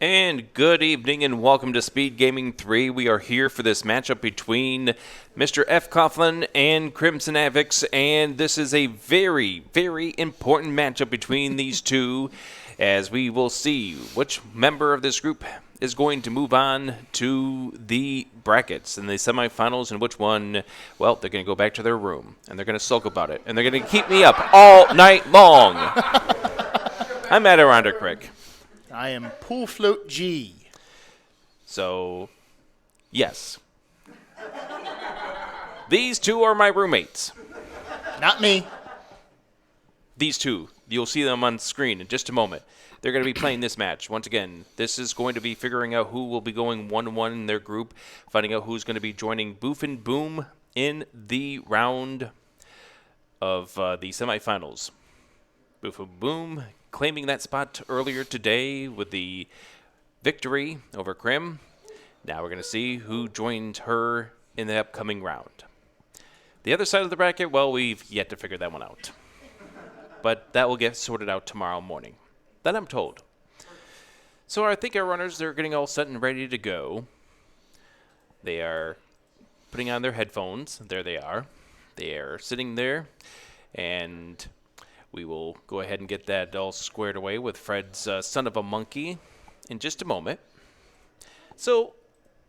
And good evening and welcome to SpeedGaming 3. We are here for this matchup between Mr. fcoughlin and CrimsonAvix, and this is a very, very important matchup between these two, as we will see which member of this group is going to move on to the brackets in the semifinals, and which one, well, they're going to go back to their room, and they're going to sulk about it, and they're going to keep me up all night long. I'm Adirondack Crick. I am Pool Float G. So, yes. These two are my roommates. Not me. These two. You'll see them on screen in just a moment. They're going to be playing this match. Once again, this is going to be figuring out who will be going 1-1 in their group, finding out who's going to be joining Boof and Boom in the round of the semifinals. Boof and Boom claiming that spot earlier today with the victory over Crim. Now we're going to see who joins her in the upcoming round. The other side of the bracket, well, we've yet to figure that one out. But that will get sorted out tomorrow morning. That I'm told. So I think our runners, they're getting all set and ready to go. They are putting on their headphones. There they are. They are sitting there, and we will go ahead and get that all squared away with Fred's Son of a Monkey in just a moment. So,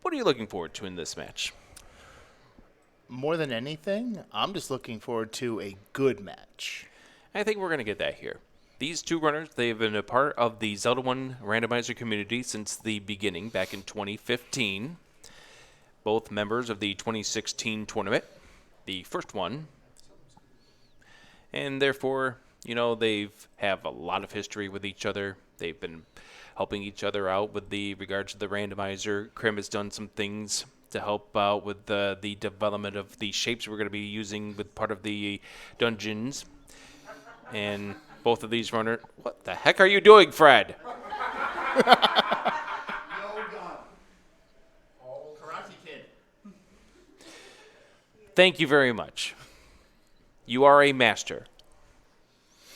what are you looking forward to in this match? More than anything, I'm just looking forward to a good match. I think we're going to get that here. These two runners, they've been a part of the Zelda 1 Randomizer community since the beginning, back in 2015. Both members of the 2016 tournament, the first one. And therefore, you know, they've have a lot of history with each other. They've been helping each other out with the regards to the randomizer. Crim has done some things to help out with the development of the shapes we're going to be using with part of the dungeons. And both of these runners... What the heck are you doing, Fred? Karate Kid. Thank you very much. You are a master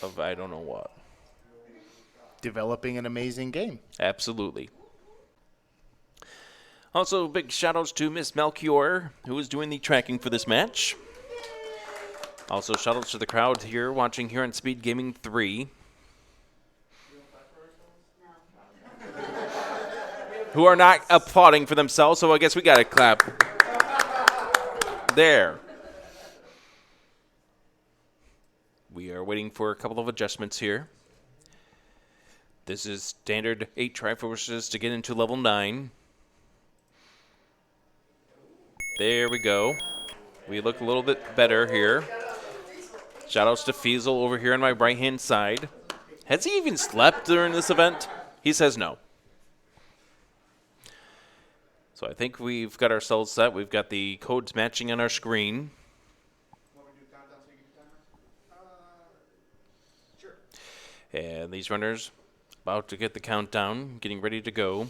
of I don't know what. Developing an amazing game. Absolutely. Also, big shout-outs to Miss Melchior, who is doing the tracking for this match. Also, shout-outs to the crowd here, watching here on SpeedGaming 3. Who are not applauding for themselves, so I guess we got to clap. There. We are waiting for a couple of adjustments here. This is standard 8 Triforces to get into level 9. There we go. We look a little bit better here. Shoutouts to Feasel over here on my right-hand side. Has he even slept during this event? He says no. So I think we've got ourselves set. We've got the codes matching on our screen. And these runners about to get the countdown, getting ready to go.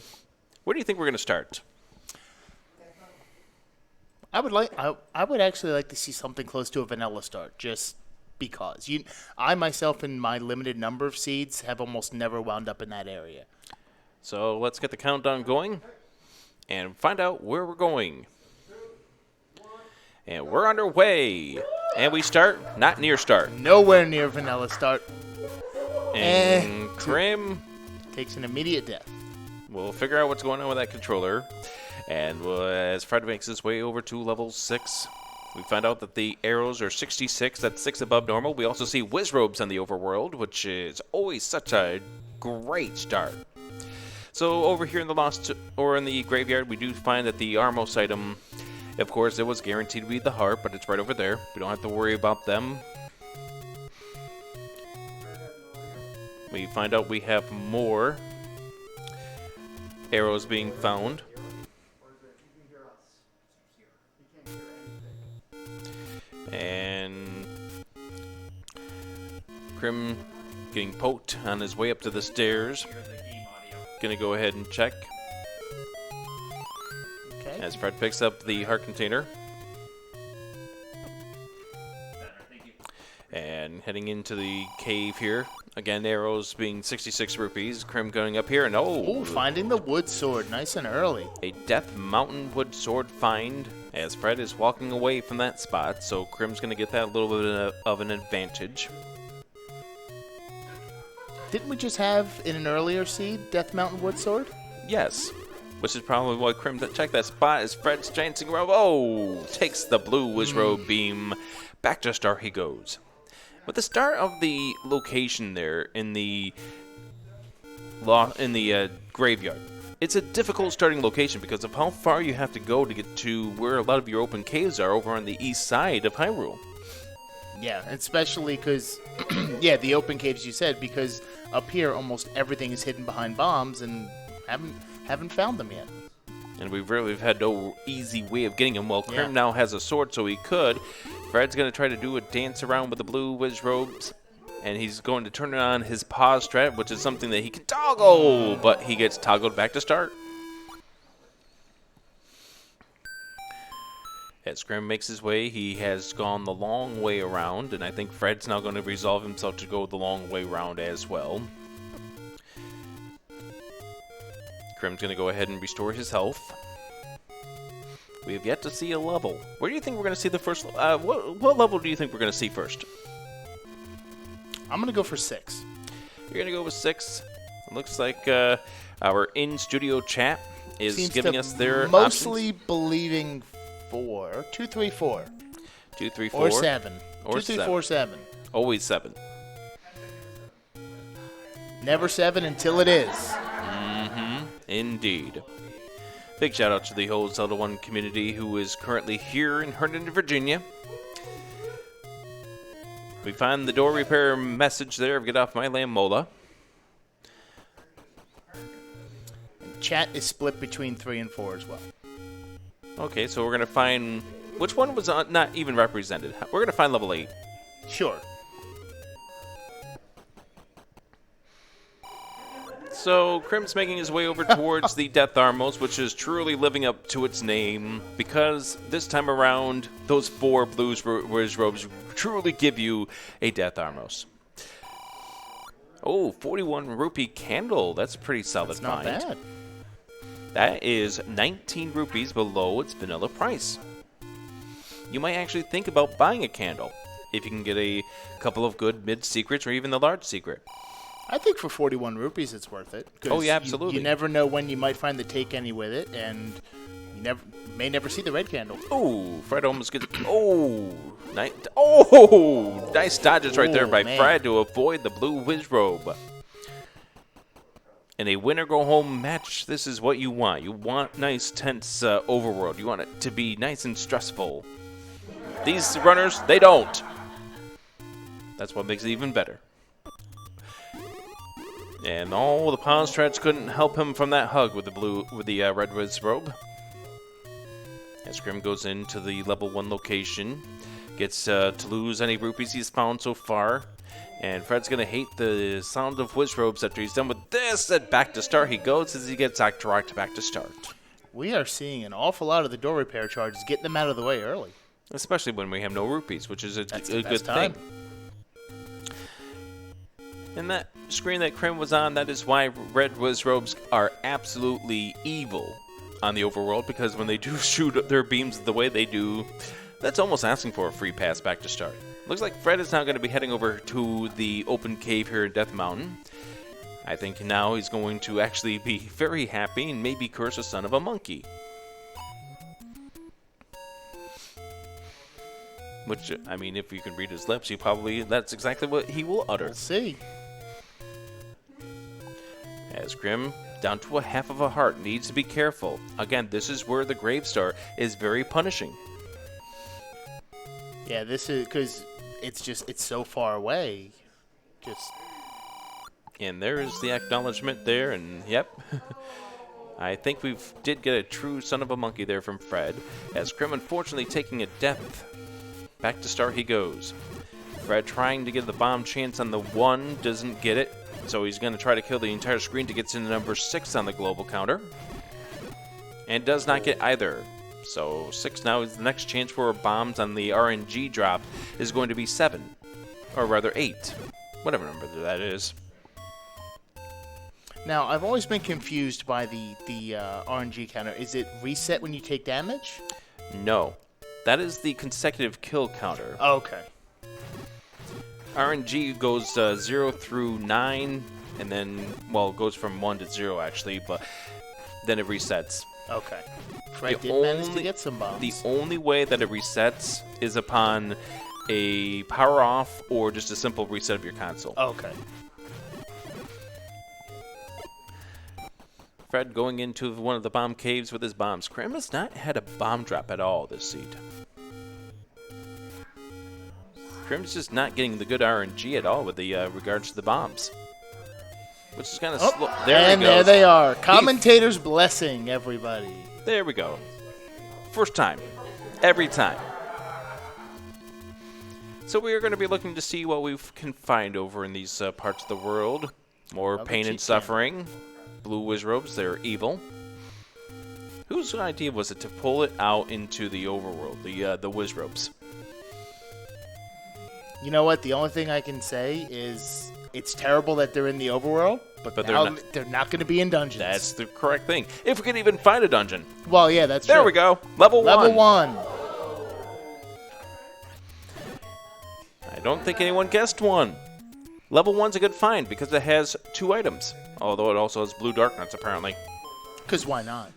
Where do you think we're going to start? I would actually like to see something close to a vanilla start, just because. I myself, in my limited number of seeds, have almost never wound up in that area. So let's get the countdown going and find out where we're going. And we're underway. And we start, not near start. Nowhere near vanilla start. And Crim takes an immediate death. We'll figure out what's going on with that controller. And as Fred makes his way over to level 6, we find out that the arrows are 66. That's 6 above normal. We also see Wizrobes on the overworld, which is always such a great start. So over here in the Lost, or in the Graveyard, we do find that the Armos item, of course, it was guaranteed to be the heart, but it's right over there. We don't have to worry about them. We find out we have more arrows being found. And Crim getting poked on his way up to the stairs. Gonna go ahead and check. Okay. As Fred picks up the heart container. And heading into the cave here. Again, arrows being 66 rupees. Crim going up here, and Ooh, finding the wood sword nice and early. a Death Mountain wood sword find as Fred is walking away from that spot. So Crim's going to get that little bit of an advantage. Didn't we just have in an earlier seed Death Mountain wood sword? Yes. Which is probably why Crim check that spot as Fred's chancing around. Oh! Takes the blue Wizrobe beam. Back to start he goes. With the start of the location there in the graveyard, it's a difficult starting location because of how far you have to go to get to where a lot of your open caves are over on the east side of Hyrule. Yeah, especially because, yeah, the open caves you said, because up here almost everything is hidden behind bombs and haven't found them yet. And we've had no easy way of getting him. Well, Crim now has a sword, so he could. Fred's going to try to do a dance around with the blue Wizrobes, and he's going to turn on his pause strat, which is something that he can toggle, but he gets toggled back to start. As Crim makes his way, he has gone the long way around, and I think Fred's now going to resolve himself to go the long way around as well. Crim's going to go ahead and restore his health. We have yet to see a level. Where do you think we're going to see the first... what level do you think we're going to see first? I'm going to go for 6. You're going to go with 6. It looks like our in-studio chat is Seems giving to us their mostly options. believing 4. 2, 3, 4. 2, 3, 4. Or 7. Or 2, 3, 7. 4, 7. Always 7. Never 7 until it is. Indeed. Big shout out to the whole Zelda 1 community who is currently here in Herndon, Virginia. We find the door repair message there of Get Off My Land Mola. Chat is split between 3 and 4 as well. Okay, so we're going to find... Which one was not even represented? We're going to find level 8. Sure. So, Crim's making his way over towards the Death Armos, which is truly living up to its name, because this time around, those 4 blue Wizrobes truly give you a Death Armos. Oh, 41 rupee candle. That's a pretty solid That's not find. bad. That is 19 rupees below its vanilla price. You might actually think about buying a candle if you can get a couple of good mid-secrets or even the large secret. I think for 41 rupees it's worth it. 'Cause Oh, yeah, absolutely. You never know when you might find the take any with it, and you may never see the red candle. Oh, Fred almost gets... Nice dodges right there by man. Fred to avoid the blue Wizrobe. In a winner-go-home match, this is what you want. You want nice, tense overworld. You want it to be nice and stressful. These runners, they don't. That's what makes it even better. And all the pause strats couldn't help him from that hug with the red Wizrobe. As Crim goes into the level 1 location, gets to lose any rupees he's found so far. And Fred's going to hate the sound of Wizrobes after he's done with this. And back to start he goes as he gets Octorok back to start. We are seeing an awful lot of the door repair charges. Get them out of the way early. Especially when we have no rupees, which is a good time. thing. And that screen that Crim was on, that is why red Wizrobes are absolutely evil on the overworld, because when they do shoot their beams the way they do, that's almost asking for a free pass back to start. Looks like Fred is now going to be heading over to the open cave here in Death Mountain. I think now he's going to actually be very happy and maybe curse a son of a monkey. Which, I mean, if you can read his lips, that's exactly what he will utter. We'll see. As Crim, down to a half of a heart, needs to be careful. Again, this is where the Grave Star is very punishing. Yeah, this is because it's so far away. And there is the acknowledgement there, and yep. I think we did get a true son of a monkey there from Fred. As Crim unfortunately taking a death. Back to start he goes. Fred trying to get the bomb chance on the 1, doesn't get it. So he's going to try to kill the entire screen to get to number 6 on the global counter. And does not get either. So 6 now is the next chance for bombs on the RNG drop is going to be 7. Or rather 8. Whatever number that is. Now, I've always been confused by the RNG counter. Is it reset when you take damage? No. That is the consecutive kill counter. Okay. RNG goes 0 through 9, and then, well, it goes from 1 to 0, actually, but then it resets. Okay. Fred did manage to get some bombs. The only way that it resets is upon a power off or just a simple reset of your console. Okay. Fred going into one of the bomb caves with his bombs. Crim has not had a bomb drop at all this seed. Crim's just not getting the good RNG at all with the regards to the bombs. Which is kind of slow. There and he goes. there they are. Commentator's blessing, everybody. There we go. First time. Every time. So we are going to be looking to see what we can find over in these parts of the world. More Another pain and cheat suffering. Blue wizrobes, they're evil. Whose idea was it to pull it out into the overworld, the wizrobes? You know what? The only thing I can say is it's terrible that they're in the overworld, but they're not going to be in dungeons. That's the correct thing. If we could even find a dungeon. Well, yeah, that's There true. we go. Level 1. Level 1. I don't think anyone guessed one. Level 1's a good find because it has 2 items. Although it also has blue dark nuts, apparently. Because why not?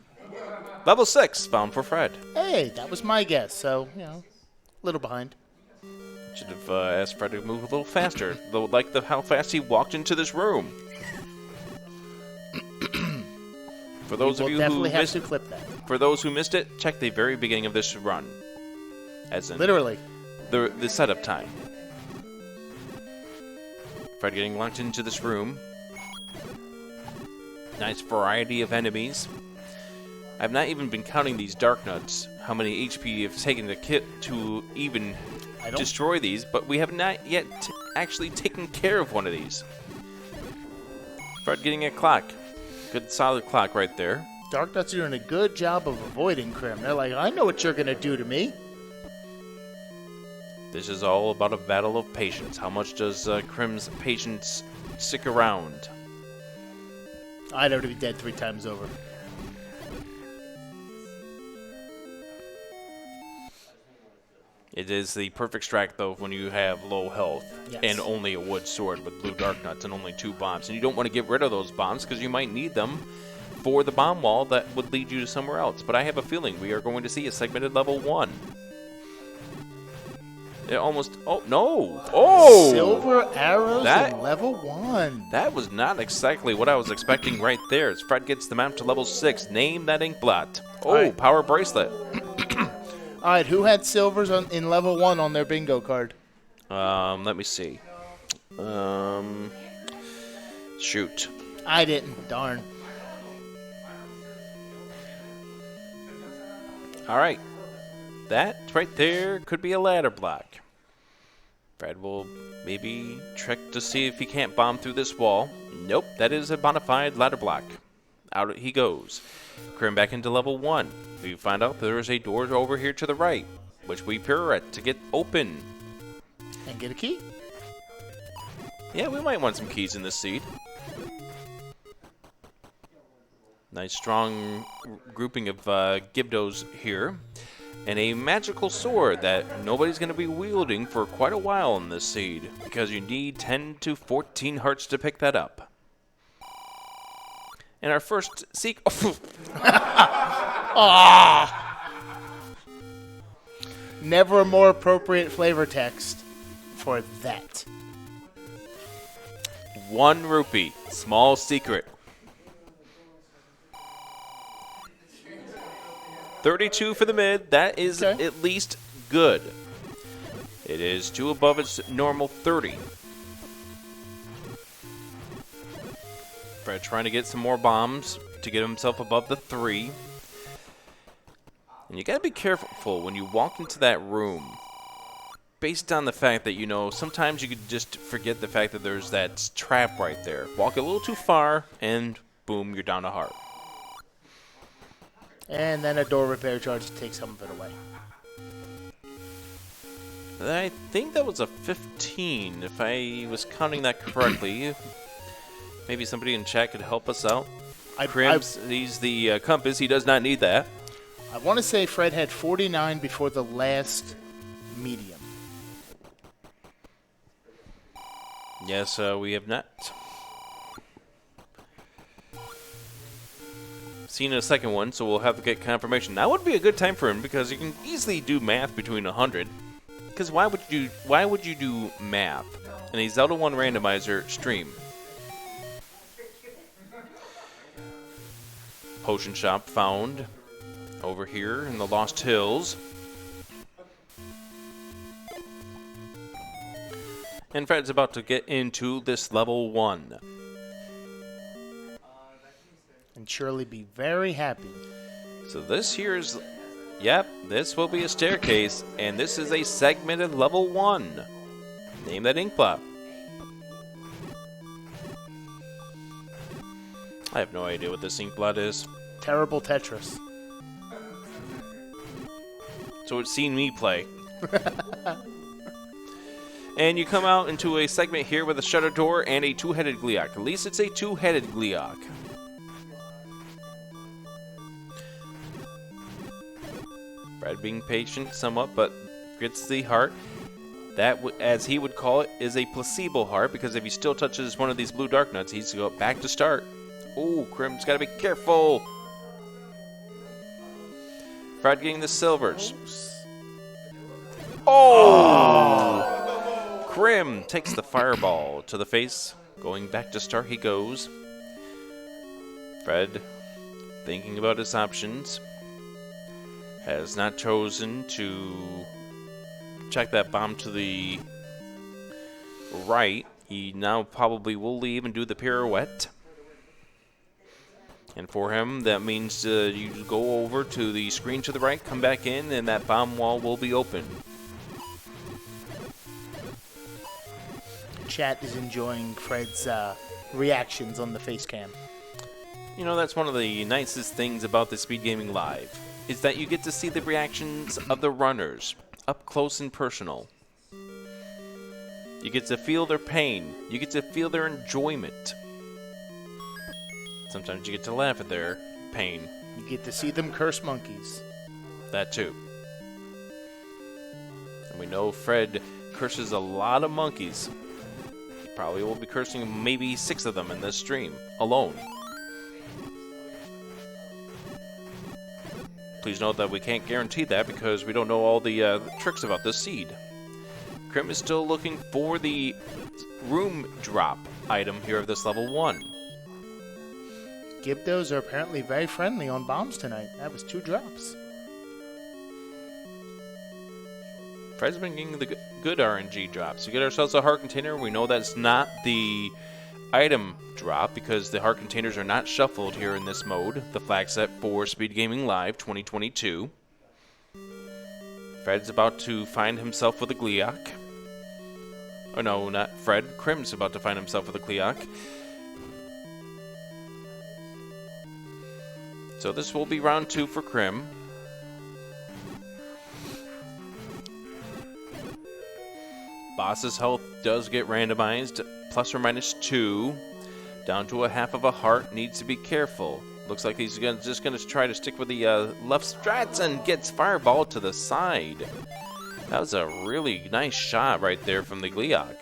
Level 6, found for Fred. Hey, that was my guess, so, you know, a little behind. Should have asked Fred to move a little faster, though, like how fast he walked into this room. For those of you definitely who have missed, to clip that. for those who missed it, check the very beginning of this run, as in Literally. the setup time. Fred getting locked into this room. Nice variety of enemies. I've not even been counting these dark nuts, how many HP you've taken to even destroy these, but we have not yet actually taken care of one of these. Fred getting a clock. Good solid clock right there. Dark Nuts are doing a good job of avoiding Crim. They're like, I know what you're going to do to me. This is all about a battle of patience. How much does Crim's patience stick around? I'd already be dead 3 times over. It is the perfect strike, though, when you have low health Yes. and only a wood sword with blue dark nuts and only 2 bombs. And you don't want to get rid of those bombs because you might need them for the bomb wall that would lead you to somewhere else. But I have a feeling we are going to see a segmented level 1. It almost... Oh, no! Oh! Silver arrows That- in level 1. That was not exactly what I was expecting right there. As Fred gets the map to level 6, name that ink blot. Oh, Right. power bracelet. All right, who had silvers in level 1 on their bingo card? Let me see. Shoot. I didn't. Darn. All right. That right there could be a ladder block. Fred will maybe trick to see if he can't bomb through this wall. Nope, that is a bona fide ladder block. Out he goes. Crim back into level 1. We find out there is a door over here to the right, which we pirouette to get open. And get a key. Yeah, we might want some keys in this seed. Nice strong grouping of Gibdos here. And a magical sword that nobody's going to be wielding for quite a while in this seed, because you need 10 to 14 hearts to pick that up. And our first seek... Never a more appropriate flavor text for that. 1 rupee. Small secret. 32 for the mid. That is Okay. at least good. It is 2 above its normal 30. Fred trying to get some more bombs to get himself above the 3. And you gotta be careful when you walk into that room. Based on the fact that, you know, sometimes you could just forget the fact that there's that trap right there. Walk a little too far, and boom, you're down a heart. And then a door repair charge to take some of it away. I think that was a 15, if I was counting that correctly. Maybe somebody in chat could help us out. Crims, he's the compass. He does not need that. I want to say Fred had 49 before the last medium. Yes, we have not seen a second one, so we'll have to get confirmation. That would be a good time for him because you can easily do math between 100. Because why would you do math in a Zelda 1 randomizer stream? Potion shop found over here in the Lost Hills. And Fred's about to get into this level 1. And surely be very happy. So this here's, yep, this will be a staircase, and this is a segmented level 1. Name that ink blot. I have no idea what this ink blot is. Terrible Tetris. So it's seen me play. And you come out into a segment here with a shutter door and a two-headed Gleeok. At least it's a two-headed Gleeok. Fred being patient somewhat, but gets the heart. That, as he would call it, is a placebo heart, because if he still touches one of these blue dark nuts, he's to go back to start. Ooh, Crim's gotta be careful. Fred getting the silvers. Oh! Crim takes the fireball to the face. Going back to start he goes. Fred, thinking about his options, has not chosen to check that bomb to the right. He now probably will leave and do the pirouette. And for him, that means you go over to the screen to the right, come back in, and that bomb wall will be open. Chat is enjoying Fred's reactions on the face cam. You know, that's one of the nicest things about the SpeedGaming Live, is that you get to see the reactions of the runners up close and personal. You get to feel their pain. You get to feel their enjoyment. Sometimes you get to laugh at their pain. You get to see them curse monkeys. That too. And we know Fred curses a lot of monkeys. He probably will be cursing maybe 6 of them in this stream alone. Please note that we can't guarantee that because we don't know all the tricks about this seed. Crim is still looking for the room drop item here of this level 1. Gibdos are apparently very friendly on bombs tonight. That was 2 drops. Fred's been getting the good RNG drops. We get ourselves a heart container. We know that's not the item drop because the heart containers are not shuffled here in this mode. The flag set for SpeedGaming Live 2022. Fred's about to find himself with a Gleeok. Oh no, not Fred. Crim's about to find himself with a Gleeok. So this will be round 2 for Crim. Boss's health does get randomized, plus or minus 2. Down to a half of a heart, needs to be careful. Looks like he's just going to try to stick with the left strats and gets fireball to the side. That was a really nice shot right there from the Gleeok.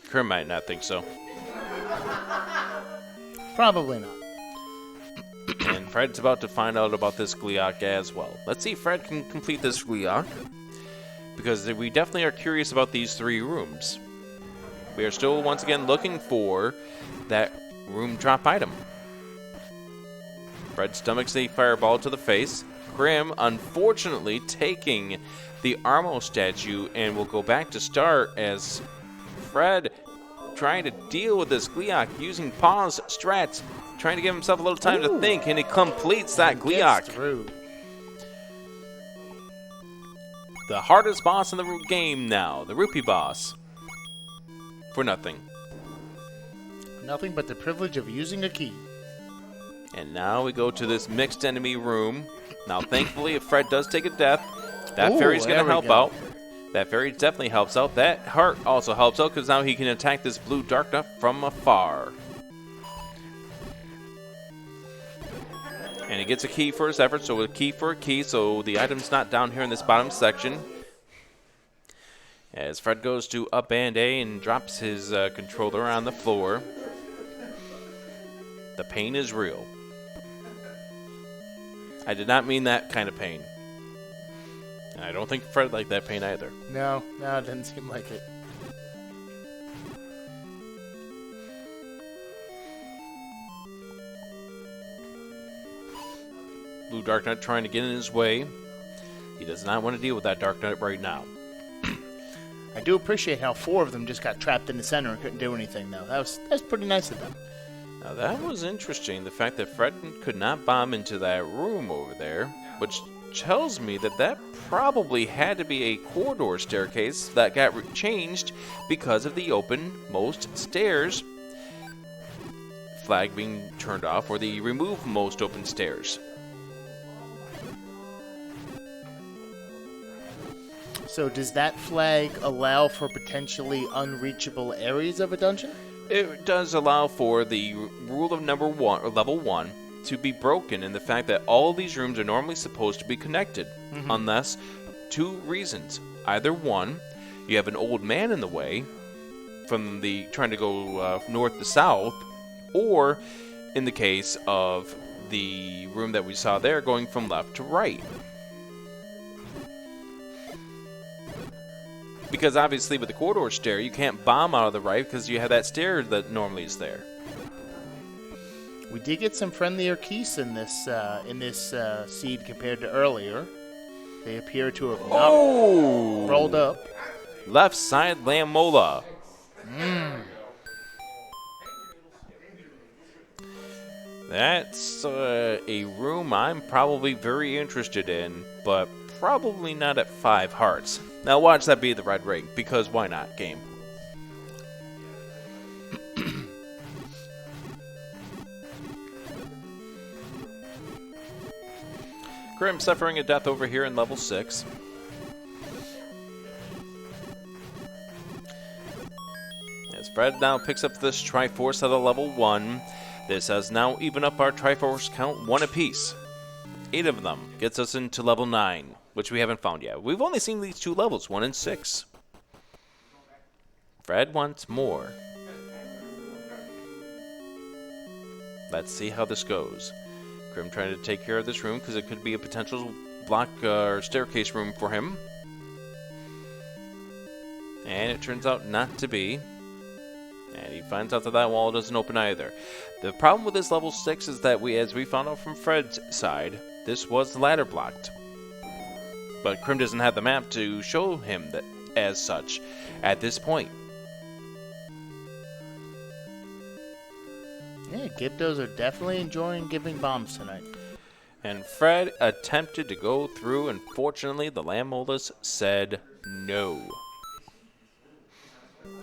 Crim might not think so. Probably not. And Fred's about to find out about this Gleeok as well. Let's see if Fred can complete this Gleeok, because we definitely are curious about these 3 rooms. We are still once again looking for that room drop item. Fred stomachs a fireball to the face. Crim, unfortunately, taking the Armo statue and will go back to start as Fred trying to deal with this Gleeok using pause strats, trying to give himself a little time to think, and he completes that Gleeok. Through. The hardest boss in the game now, the Rupee boss. For nothing. Nothing but the privilege of using a key. And now we go to this mixed enemy room. Now, thankfully, if Fred does take a death, That Ooh, fairy's going there to we help go. out. That fairy definitely helps out. That heart also helps out because now he can attack this blue dark nut from afar. And he gets a key for his effort, so a key for a key, so the item's not down here in this bottom section. As Fred goes to up and A and drops his controller on the floor. The pain is real. I did not mean that kind of pain. And I don't think Fred liked that pain either. No, it didn't seem like it. Blue Dark Knight trying to get in his way. He does not want to deal with that Dark Knight right now. I do appreciate how 4 of them just got trapped in the center and couldn't do anything, though. That's pretty nice of them. Now that was interesting, the fact that Fred could not bomb into that room over there, which tells me that that probably had to be a corridor staircase that got changed because of the open most stairs flag being turned off, or the remove most open stairs. So does that flag allow for potentially unreachable areas of a dungeon? It does allow for the rule of number 1, or level 1, to be broken in the fact that all of these rooms are normally supposed to be connected, unless 2 reasons. Either 1, you have an old man in the way from the trying to go north to south, or in the case of the room that we saw there going from left to right. Because obviously with the corridor stair, you can't bomb out of the right because you have that stair that normally is there. We did get some friendlier keys in this seed compared to earlier. They appear to have not rolled up. Left side Lamola. That's a room I'm probably very interested in, but probably not at 5 hearts. Now watch that be the red ring, because why not, game? Grim suffering a death over here in level 6. As Fred now picks up this Triforce at a level 1. This has now even up our Triforce count 1 apiece. 8 of them gets us into level 9, which we haven't found yet. We've only seen these 2 levels, 1 and 6. Fred wants more. Let's see how this goes. Grim trying to take care of this room because it could be a potential block or staircase room for him. And it turns out not to be. And he finds out that that wall doesn't open either. The problem with this level 6 is that as we found out from Fred's side, this was ladder blocked. But Crim doesn't have the map to show him that as such at this point. Yeah, Gyptos are definitely enjoying giving bombs tonight. And Fred attempted to go through, and fortunately the Lamolas said no.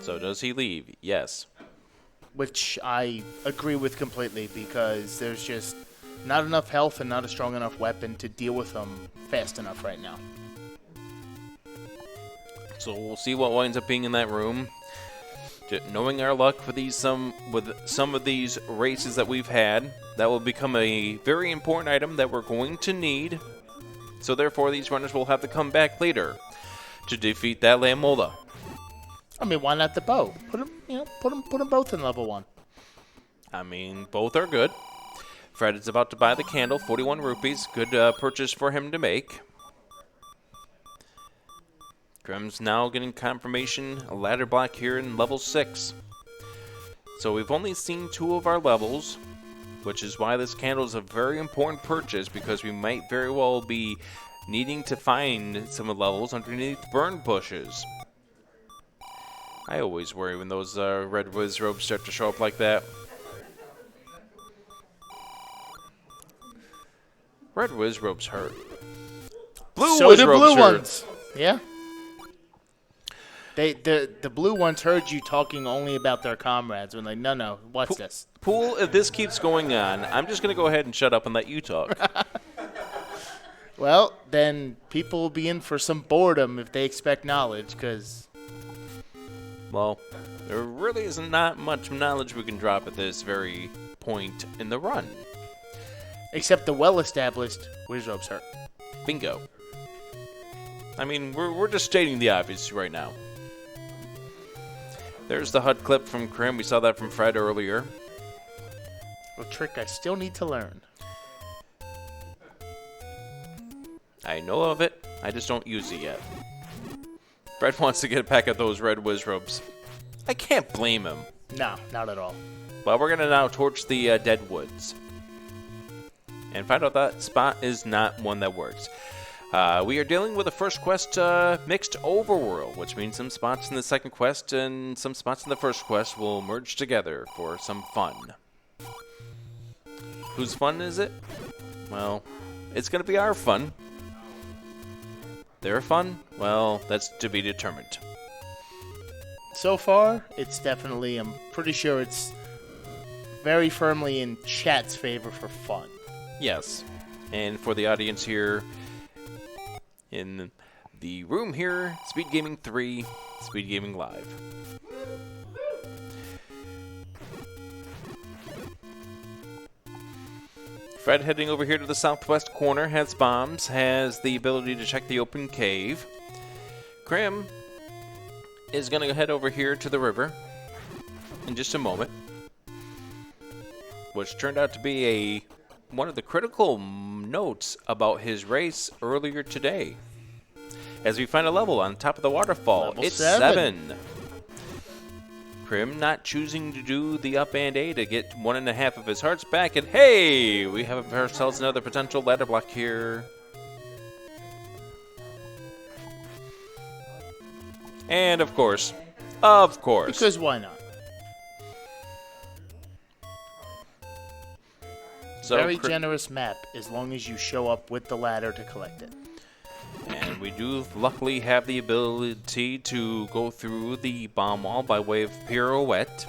So does he leave? Yes. Which I agree with completely, because there's just not enough health and not a strong enough weapon to deal with them fast enough right now. So we'll see what winds up being in that room. Knowing our luck with some of these races that we've had, that will become a very important item that we're going to need. So therefore, these runners will have to come back later to defeat that Lamola. I mean, why not the bow? Put them both in level 1. I mean, both are good. Fred is about to buy the candle, 41 rupees. Good purchase for him to make. Grim's now getting confirmation, a ladder block here in level 6. So we've only seen 2 of our levels, which is why this candle is a very important purchase, because we might very well be needing to find some of the levels underneath burn bushes. I always worry when those red whiz robes start to show up like that. Red whiz robes hurt. Blue So whiz do robes blue hurt. ones. Yeah. The blue ones heard you talking only about their comrades. When like, no, what's this? Pool, if this keeps going on, I'm just going to go ahead and shut up and let you talk. Well, then people will be in for some boredom if they expect knowledge, because... Well, there really isn't not much knowledge we can drop at this very point in the run. Except the well-established Wizrobe's hurt. Bingo. I mean, we're just stating the obvious right now. There's the HUD clip from Crim. We saw that from Fred earlier. A trick I still need to learn. I know of it. I just don't use it yet. Fred wants to get back at those red Wizrobes. I can't blame him. No, not at all. But we're going to now torch the Dead Woods. And find out that spot is not one that works. We are dealing with a first quest mixed overworld, which means some spots in the second quest and some spots in the first quest will merge together for some fun. Whose fun is it? Well, it's going to be our fun. Their fun? Well, that's to be determined. So far, it's definitely, I'm pretty sure it's very firmly in chat's favor for fun. Yes. And for the audience here in the room here, SpeedGaming 3, SpeedGaming Live. Fred heading over here to the southwest corner, has bombs, has the ability to check the open cave. Crim is going to head over here to the river in just a moment, which turned out to be one of the critical notes about his race earlier today. As we find a level on top of the waterfall, Level it's 7. Crim not choosing to do the up and A to get 1.5 of his hearts back, and hey, we have ourselves another potential ladder block here. And of course, Because why not? So Very generous map, as long as you show up with the ladder to collect it. And we do luckily have the ability to go through the bomb wall by way of pirouette.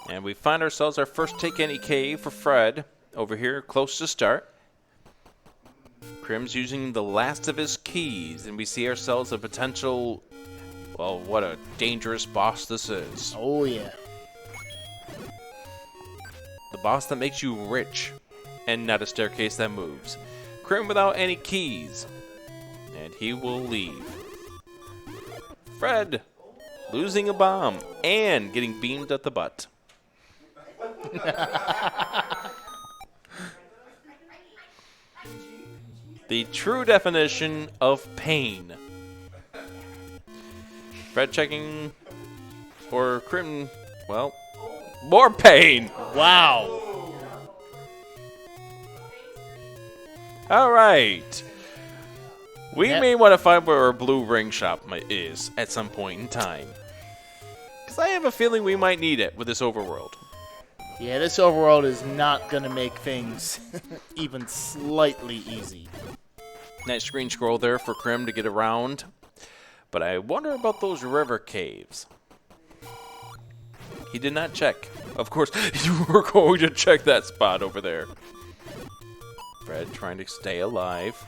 And we find ourselves our first take any cave for Fred over here, close to start. Crim's using the last of his keys, and we see ourselves a potential, well, what a dangerous boss this is. Oh, yeah. The boss that makes you rich, and not a staircase that moves. Crim without any keys, and he will leave. Fred losing a bomb and getting beamed at the butt. The true definition of pain. Fred checking for Crim, well, more pain. Wow. All right. We Yep. may want to find where our blue ring shop is at some point in time. Because I have a feeling we might need it with this overworld. Yeah, this overworld is not going to make things even slightly easy. Nice screen scroll there for Crim to get around. But I wonder about those river caves. He did not check. Of course, you were going to check that spot over there. Fred trying to stay alive.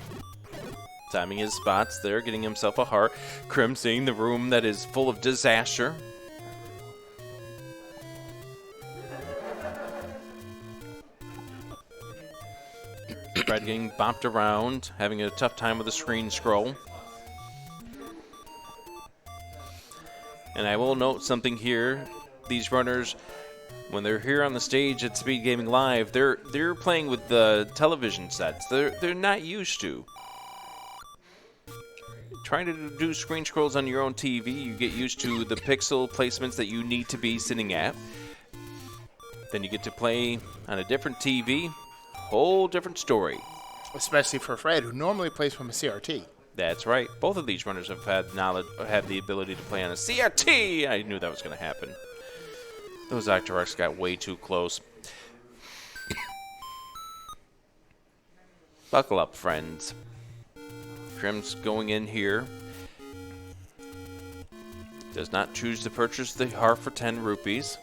Timing his spots there, getting himself a heart. Crim seeing the room that is full of disaster. Fred getting bopped around, having a tough time with the screen scroll. And I will note something here. These runners, when they're here on the stage at SpeedGaming Live, they're playing with the television sets. They're not used to. Trying to do screen scrolls on your own TV, you get used to the pixel placements that you need to be sitting at. Then you get to play on a different TV, whole different story. Especially for Fred, who normally plays from a CRT. That's right. Both of these runners have had the ability to play on a CRT. I knew that was going to happen. Those Octoroks got way too close. Buckle up, friends. Crim's going in here. Does not choose to purchase the heart for 10 rupees.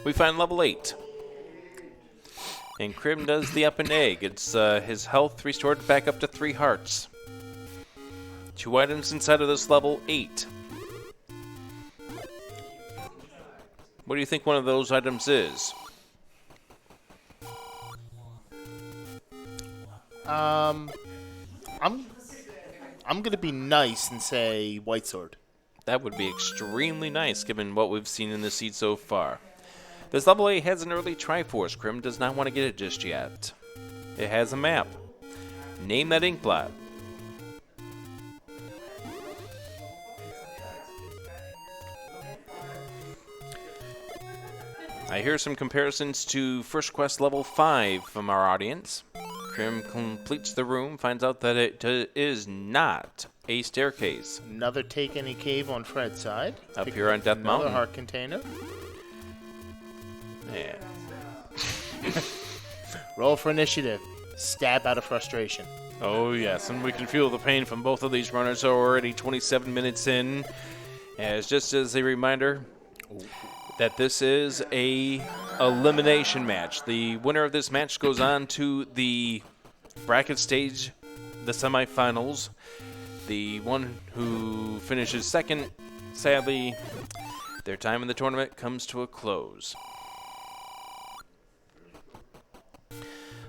we find level 8. And Crim does the up and A. Gets his health restored back up to 3 hearts. 2 items inside of this level 8. What do you think one of those items is? I'm gonna be nice and say white sword. That would be extremely nice given what we've seen in the seed so far. This level 8 has an early Triforce. Crim does not want to get it just yet. It has a map. Name that ink blot. I hear some comparisons to First Quest level 5 from our audience. Crim completes the room, finds out that it is not a staircase. Another take any cave on Fred's side. Up Pick here on Death another Mountain. heart container. Yeah. Roll for initiative. Stab out of frustration. Oh, yes, and we can feel the pain from both of these runners already 27 minutes in. As just as a reminder that this is a elimination match. The winner of this match goes on to the bracket stage, the semifinals. The one who finishes second, sadly, their time in the tournament comes to a close.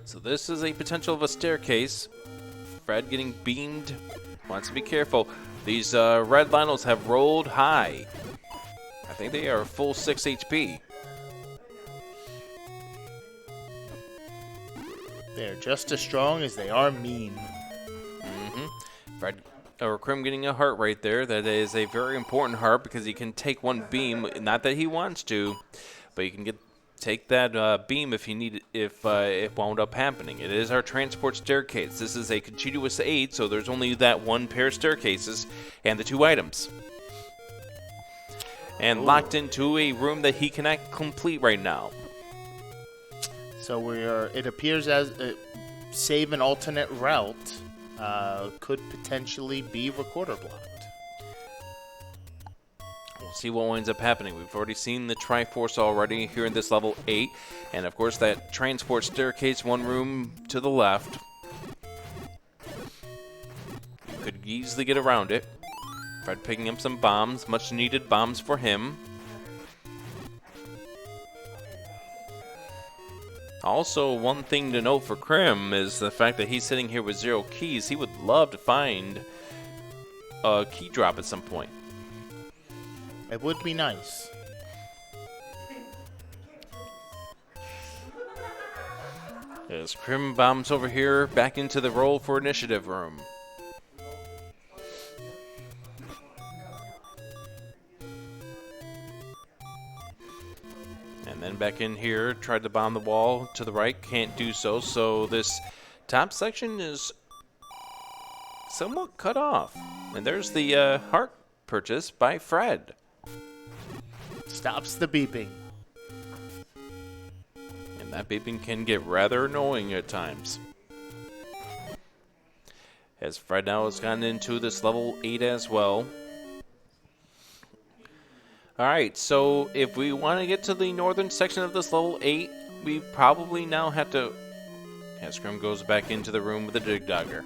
So this is a potential of a staircase. Fred getting beamed. Wants to be careful. These red Lionels have rolled high. I think they are full 6 HP. They're just as strong as they are mean. Fred or Crim getting a heart right there. That is a very important heart because he can take one beam. Not that he wants to, but he can take that beam if he need if it wound up happening. It is our transport staircase. This is a continuous 8, so there's only that one pair of staircases and the 2 items. And locked into a room that he cannot complete right now. So it appears as save an alternate route could potentially be recorder blocked. We'll see what winds up happening. We've already seen the Triforce already here in this level 8. And of course that transport staircase, one room to the left. You could easily get around it. Fred picking up some bombs, much needed bombs for him. Also, one thing to note for Crim is the fact that he's sitting here with 0 keys. He would love to find a key drop at some point. It would be nice. As Crim bombs over here, back into the roll for initiative room. And then back in here, tried to bomb the wall to the right, can't do so. So this top section is somewhat cut off. And there's the heart purchase by Fred. Stops the beeping. And that beeping can get rather annoying at times. As Fred now has gotten into this level 8 as well. Alright, so if we want to get to the northern section of this level 8, we probably now have to... As Crim goes back into the room with the Dig Dogger.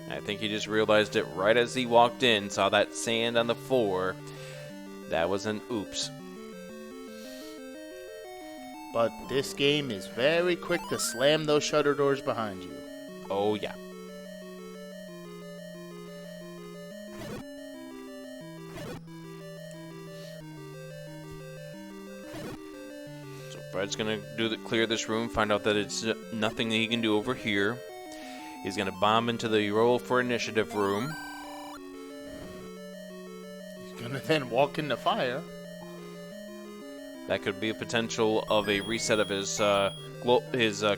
I think he just realized it right as he walked in, saw that sand on the floor. That was an oops. But this game is very quick to slam those shutter doors behind you. Oh yeah. So Fred's gonna clear this room, find out that it's nothing that he can do over here. He's gonna bomb into the roll for initiative room. He's gonna then walk into fire. That could be a potential of a reset of his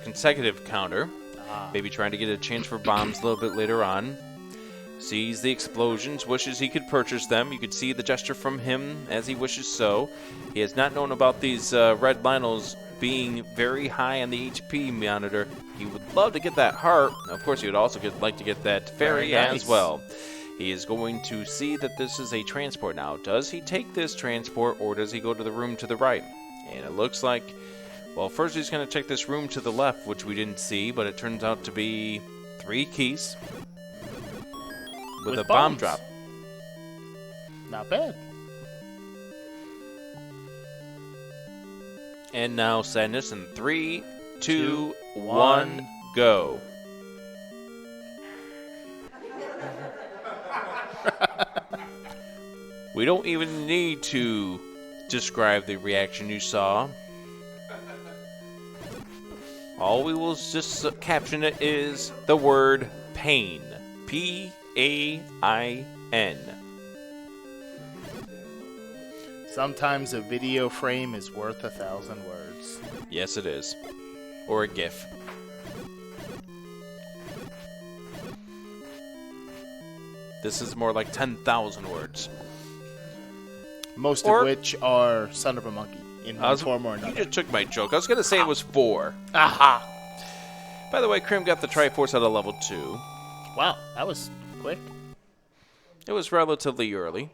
consecutive counter. Maybe trying to get a chance for bombs a little bit later on. Sees the explosions, wishes he could purchase them. You could see the gesture from him as he wishes so. He has not known about these red Lionels being very high on the HP monitor. He would love to get that heart. Of course, he would also like to get that fairy Very nice. as well. He is going to see that this is a transport now. Does he take this transport or does he go to the room to the right? And it looks like, well, first he's going to check this room to the left, which we didn't see, but it turns out to be 3 keys with a bomb bombs. drop. Not bad. And now Sadness in 3, 2, 1, 1, go. We don't even need to describe the reaction you saw. All we will just caption it is the word pain. P-A-I-N. Sometimes a video frame is worth 1,000 words. Yes, it is. Or a GIF. This is more like 10,000 words. Most Or- of which are son of a monkey in one form or You another. just took my joke. I was going to say it was 4. Aha! By the way, Crim got the Triforce at a level 2. Wow, that was quick. It was relatively early.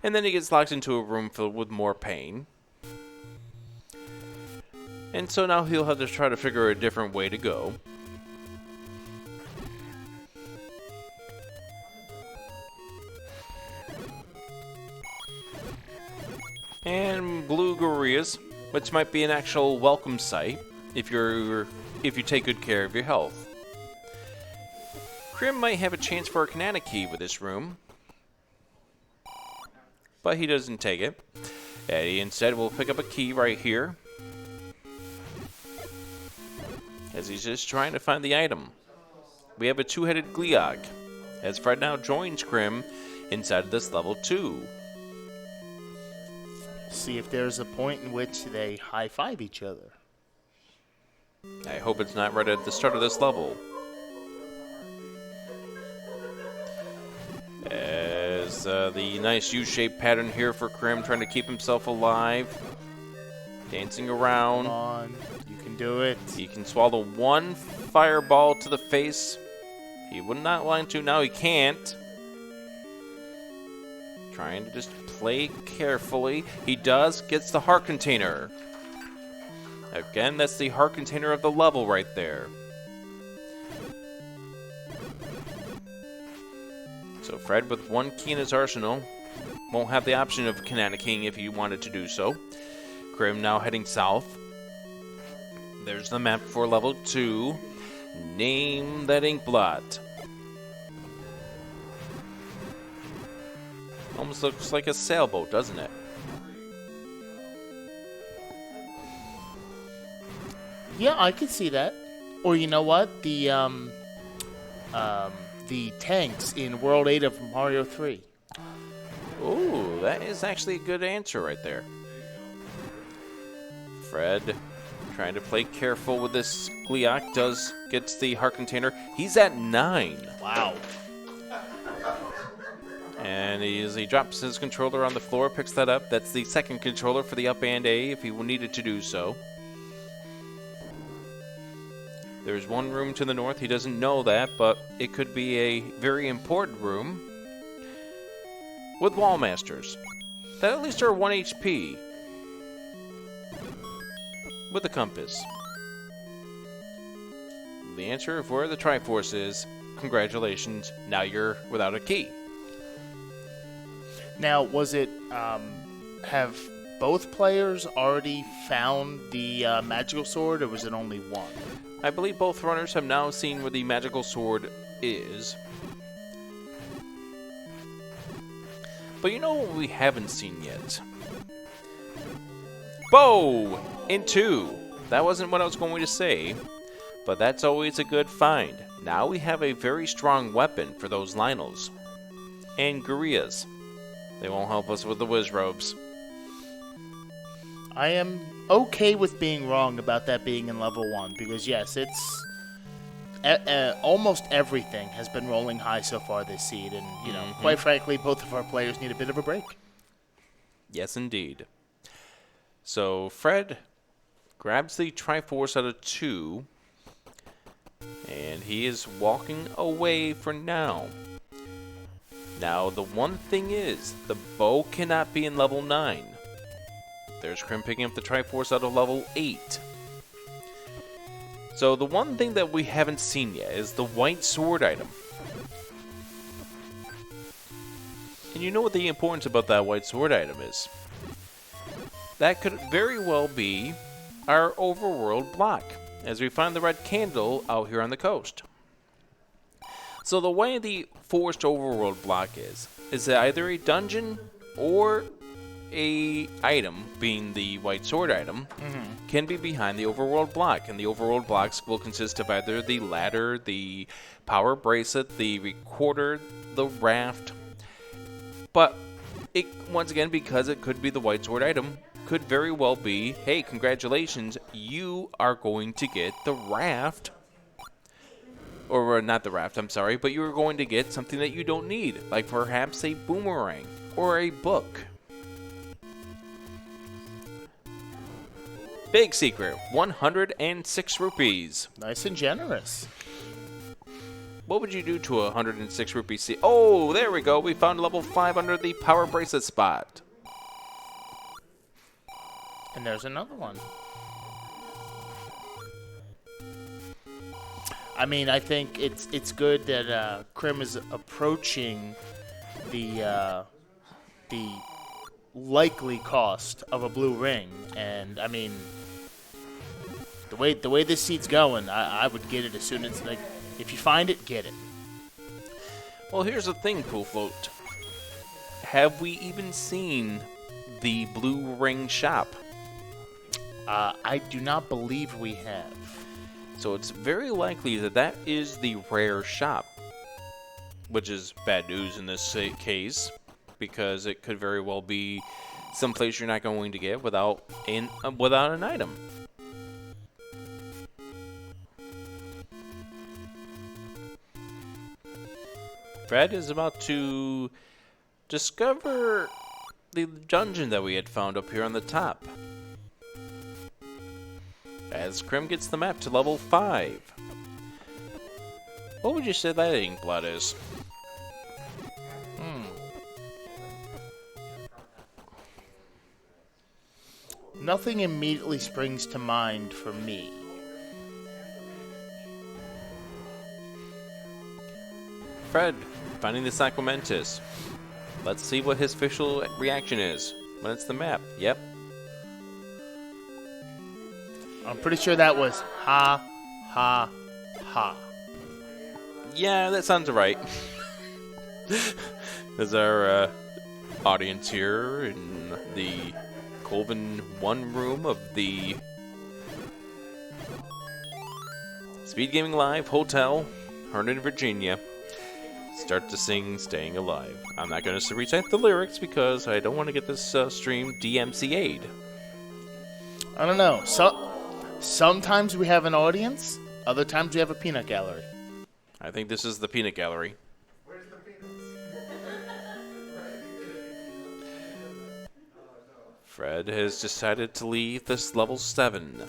And then he gets locked into a room filled with more pain. And so now he'll have to try to figure a different way to go. And blue gorillas, which might be an actual welcome sight if you take good care of your health. Crim might have a chance for a Canana key with this room, but he doesn't take it. Eddie instead will pick up a key right here, as he's just trying to find the item. We have a 2-headed Gliog, as Fred now joins Crim inside of this level 2. See if there's a point in which they high-five each other. I hope it's not right at the start of this level. As the nice U-shaped pattern here for Crim, trying to keep himself alive. Dancing around. Come on, you can do it. He can swallow 1 fireball to the face. He would not want to, now he can't. Trying to just play carefully. He does, gets the heart container. Again, that's the heart container of the level right there. So Fred, with 1 key in his arsenal, won't have the option of Canana King if he wanted to do so. Crim now heading south. There's the map for level 2. Name that ink blot. Almost looks like a sailboat, doesn't it? Yeah, I could see that. Or you know what? The tanks in World 8 of Mario 3. Ooh, that is actually a good answer right there. Fred, trying to play careful with this Gliok, gets the heart container. He's at 9. Wow. And he drops his controller on the floor, picks that up. That's the second controller for the up and A if he needed to do so. There's 1 room to the north. He doesn't know that, but it could be a very important room with wall masters that at least are 1 HP with a compass. The answer of where the Triforce is, congratulations, now you're without a key. Now, was it, have both players already found the magical sword, or was it only one? I believe both runners have now seen where the magical sword is. But you know what we haven't seen yet? Bow in 2. That wasn't what I was going to say, but that's always a good find. Now we have a very strong weapon for those Lionels. And gorillas. They won't help us with the whiz robes. I am okay with being wrong about that being in level 1, because yes, it's almost everything has been rolling high so far this seed, and you know, quite frankly, both of our players need a bit of a break. Yes, indeed. So Fred grabs the Triforce out of 2, and he is walking away for now. Now, the one thing is, the bow cannot be in level 9. There's Crim picking up the Triforce out of level 8. So the one thing that we haven't seen yet is the white sword item. And you know what the importance about that white sword item is? That could very well be our overworld block, as we find the red candle out here on the coast. So the way the forced overworld block is that either a dungeon or a item, being the white sword item, can be behind the overworld block, and the overworld blocks will consist of either the ladder, the power bracelet, the recorder, the raft. But it, once again, because it could be the white sword item, could very well be, hey, congratulations, you are going to get the raft. Or not the raft, I'm sorry, but you're going to get something that you don't need, like perhaps a boomerang or a book. Big secret, 106 rupees. Nice and generous. What would you do to a 106 rupee seat? Oh, there we go. We found level 5 under the power bracelet spot. And there's another one. I mean, I think it's good that Crim is approaching the likely cost of a blue ring, and I mean, the way this seat's going, I would get it as soon as, like, if you find it, get it. Well, here's the thing, Cool Float. Have we even seen the blue ring shop? I do not believe we have. So it's very likely that that is the rare shop, which is bad news in this case, because it could very well be someplace you're not going to get without an item. Fred is about to discover the dungeon that we had found up here on the top, as Crim gets the map to level 5. What would you say that ink blot is? Nothing immediately springs to mind for me. Fred, finding the Sacramentus. Let's see what his official reaction is when it's the map. Yep. I'm pretty sure that was ha, ha, ha. Yeah, that sounds right. There's our audience here in the Colvin 1 room of the SpeedGaming Live Hotel, Herndon, Virginia. Start to sing Staying Alive. I'm not going to recite the lyrics because I don't want to get this stream DMCA'd. I don't know. Sometimes we have an audience, other times we have a peanut gallery. I think this is the peanut gallery. Where's the peanuts? Fred has decided to leave this level 7.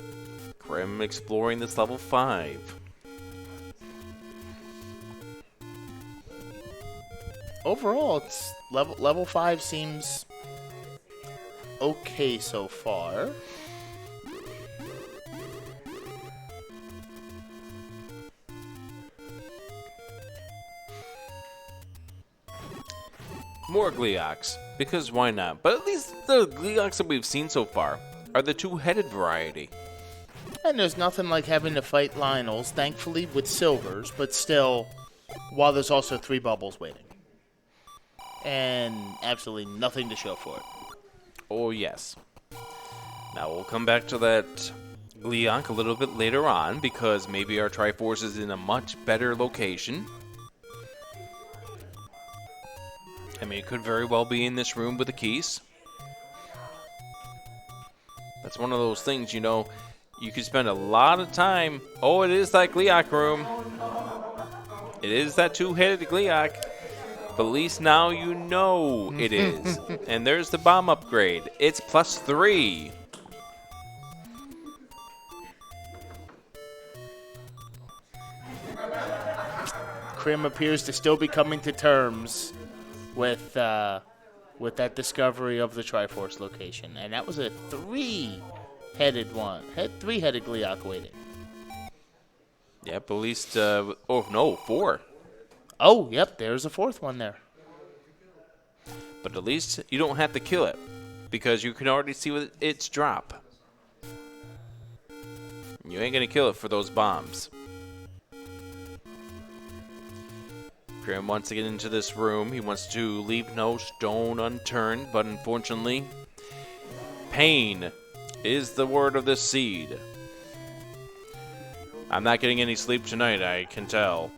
Crim exploring this level 5. Overall, it's level 5 seems okay so far. More Gleox, because why not? But at least the Gleox that we've seen so far are the two-headed variety. And there's nothing like having to fight Lionels, thankfully, with silvers, but still, while there's also 3 bubbles waiting. And absolutely nothing to show for it. Oh, yes. Now, we'll come back to that Gleonk a little bit later on, because maybe our Triforce is in a much better location. I mean, it could very well be in this room with the keys. That's one of those things, you know, you could spend a lot of time. Oh, it is that Gleok room. It is that two-headed Gleok. But at least now you know it is. And there's the bomb upgrade. It's +3. Crim appears to still be coming to terms with that discovery of the Triforce location, and that was a three-headed one, three-headed Gliok waiting. Yep, at least, oh no, 4. Oh, yep, there's a fourth one there. But at least you don't have to kill it, because you can already see what its drop. You ain't gonna kill it for those bombs. Grim wants to get into this room. He wants to leave no stone unturned, but unfortunately, pain is the word of this seed. I'm not getting any sleep tonight, I can tell.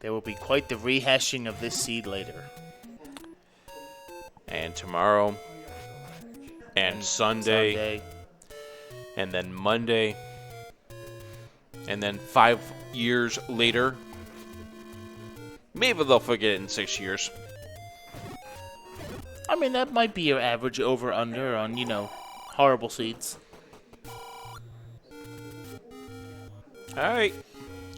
There will be quite the rehashing of this seed later. And tomorrow, and Sunday, and then Monday, and then 5 years later. Maybe they'll forget it in 6 years. I mean, that might be your average over-under on, horrible seeds. Alright,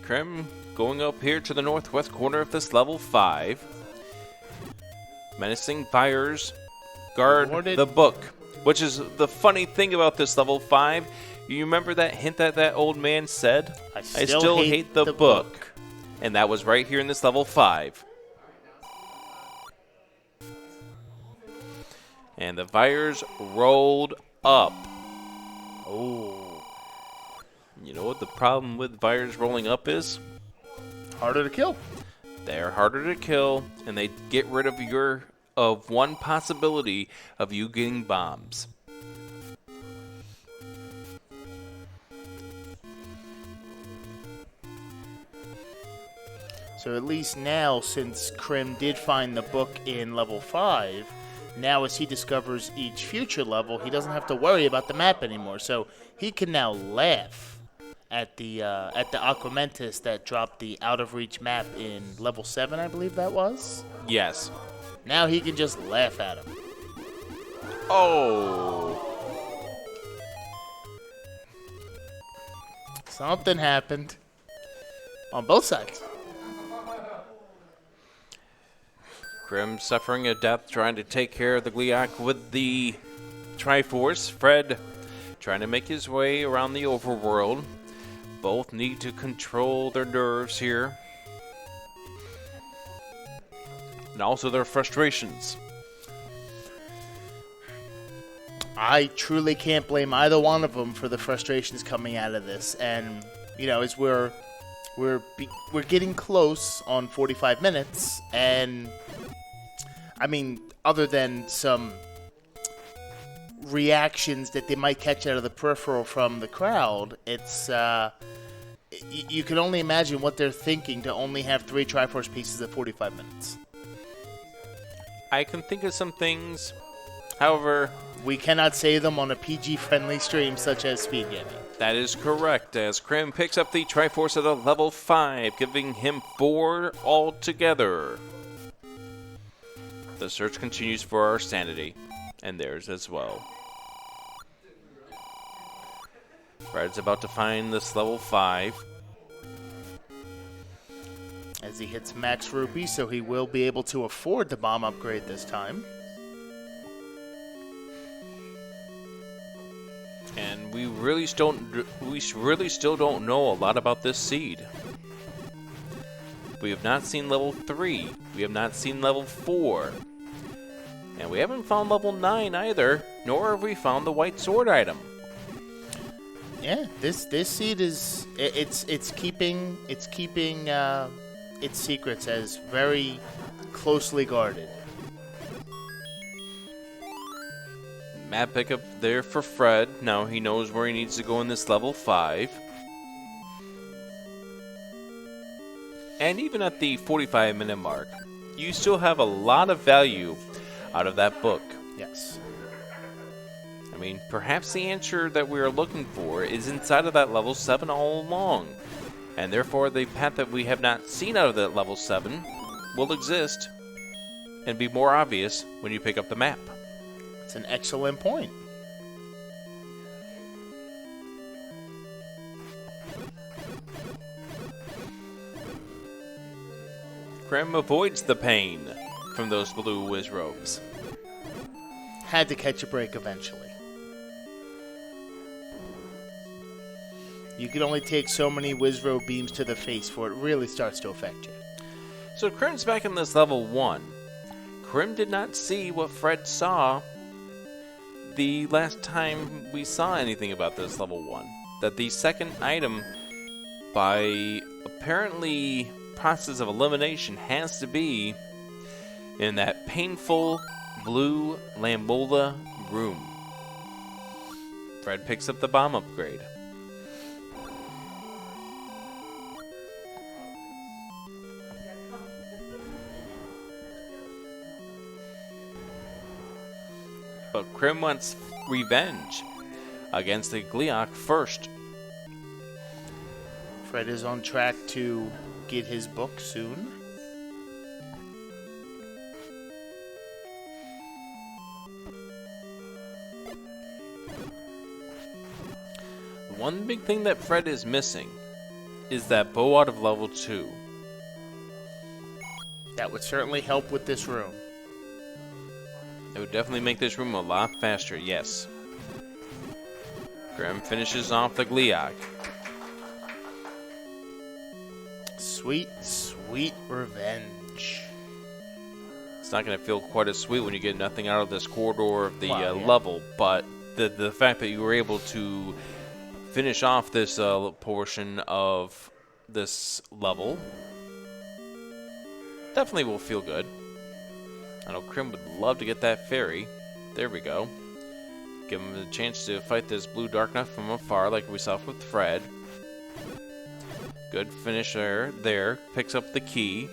Krim going up here to the northwest corner of this level 5. Menacing fires guard the book, which is the funny thing about this level 5. You remember that hint that old man said? I still hate the book. And that was right here in this level 5. And the fires rolled up. Oh. You know what the problem with fires rolling up is? Harder to kill. They're harder to kill, and they get rid of one possibility of you getting bombs. So at least now, since Krim did find the book in level 5, now as he discovers each future level, he doesn't have to worry about the map anymore. So he can now laugh at the Aquamentus that dropped the out of reach map in level 7, I believe that was. Yes. Now he can just laugh at him. Oh. Something happened on both sides. Grim suffering a death trying to take care of the Gliok with the Triforce. Fred trying to make his way around the overworld. Both need to control their nerves here. And also their frustrations. I truly can't blame either one of them for the frustrations coming out of this. And, as we're getting close on 45 minutes, and I mean, other than some reactions that they might catch out of the peripheral from the crowd, it's you can only imagine what they're thinking to only have 3 Triforce pieces at 45 minutes. I can think of some things, however, we cannot say them on a PG-friendly stream such as SpeedGaming. That is correct, as Krim picks up the Triforce at a level 5, giving him 4 altogether. The search continues for our sanity, and theirs as well. Fred's about to find this level 5. As he hits max rupee, so he will be able to afford the bomb upgrade this time. And we really still don't know a lot about this seed. We have not seen level 3. We have not seen level 4. And we haven't found level 9 either, nor have we found the white sword item. Yeah, this seed is it's keeping its secrets as very closely guarded. Map pickup there for Fred. Now he knows where he needs to go in this level 5. And even at the 45-minute mark, you still have a lot of value out of that book. Yes. I mean, perhaps the answer that we are looking for is inside of that level 7 all along. And therefore, the path that we have not seen out of that level 7 will exist and be more obvious when you pick up the map. It's an excellent point. Crim avoids the pain from those blue whiz robes. Had to catch a break eventually. You can only take so many Wizrobe beams to the face before it really starts to affect you. So Crim's back in this level 1. Crim did not see what Fred saw the last time we saw anything about this level 1. That the second item, by apparently process of elimination, has to be in that painful blue Lambola room. Fred picks up the bomb upgrade. But Crim wants revenge against the Gliok first. Fred is on track to get his book soon. One big thing that Fred is missing is that bow out of level 2. That would certainly help with this room. It would definitely make this room a lot faster, yes. Crim finishes off the Gliok. Sweet, sweet revenge. It's not going to feel quite as sweet when you get nothing out of this corridor of the Wow, yeah. level, but the fact that you were able to finish off this portion of this level definitely will feel good. I know Crim would love to get that fairy. There we go. Give him a chance to fight this blue Darknut from afar like we saw with Fred. Good finisher there. Picks up the key.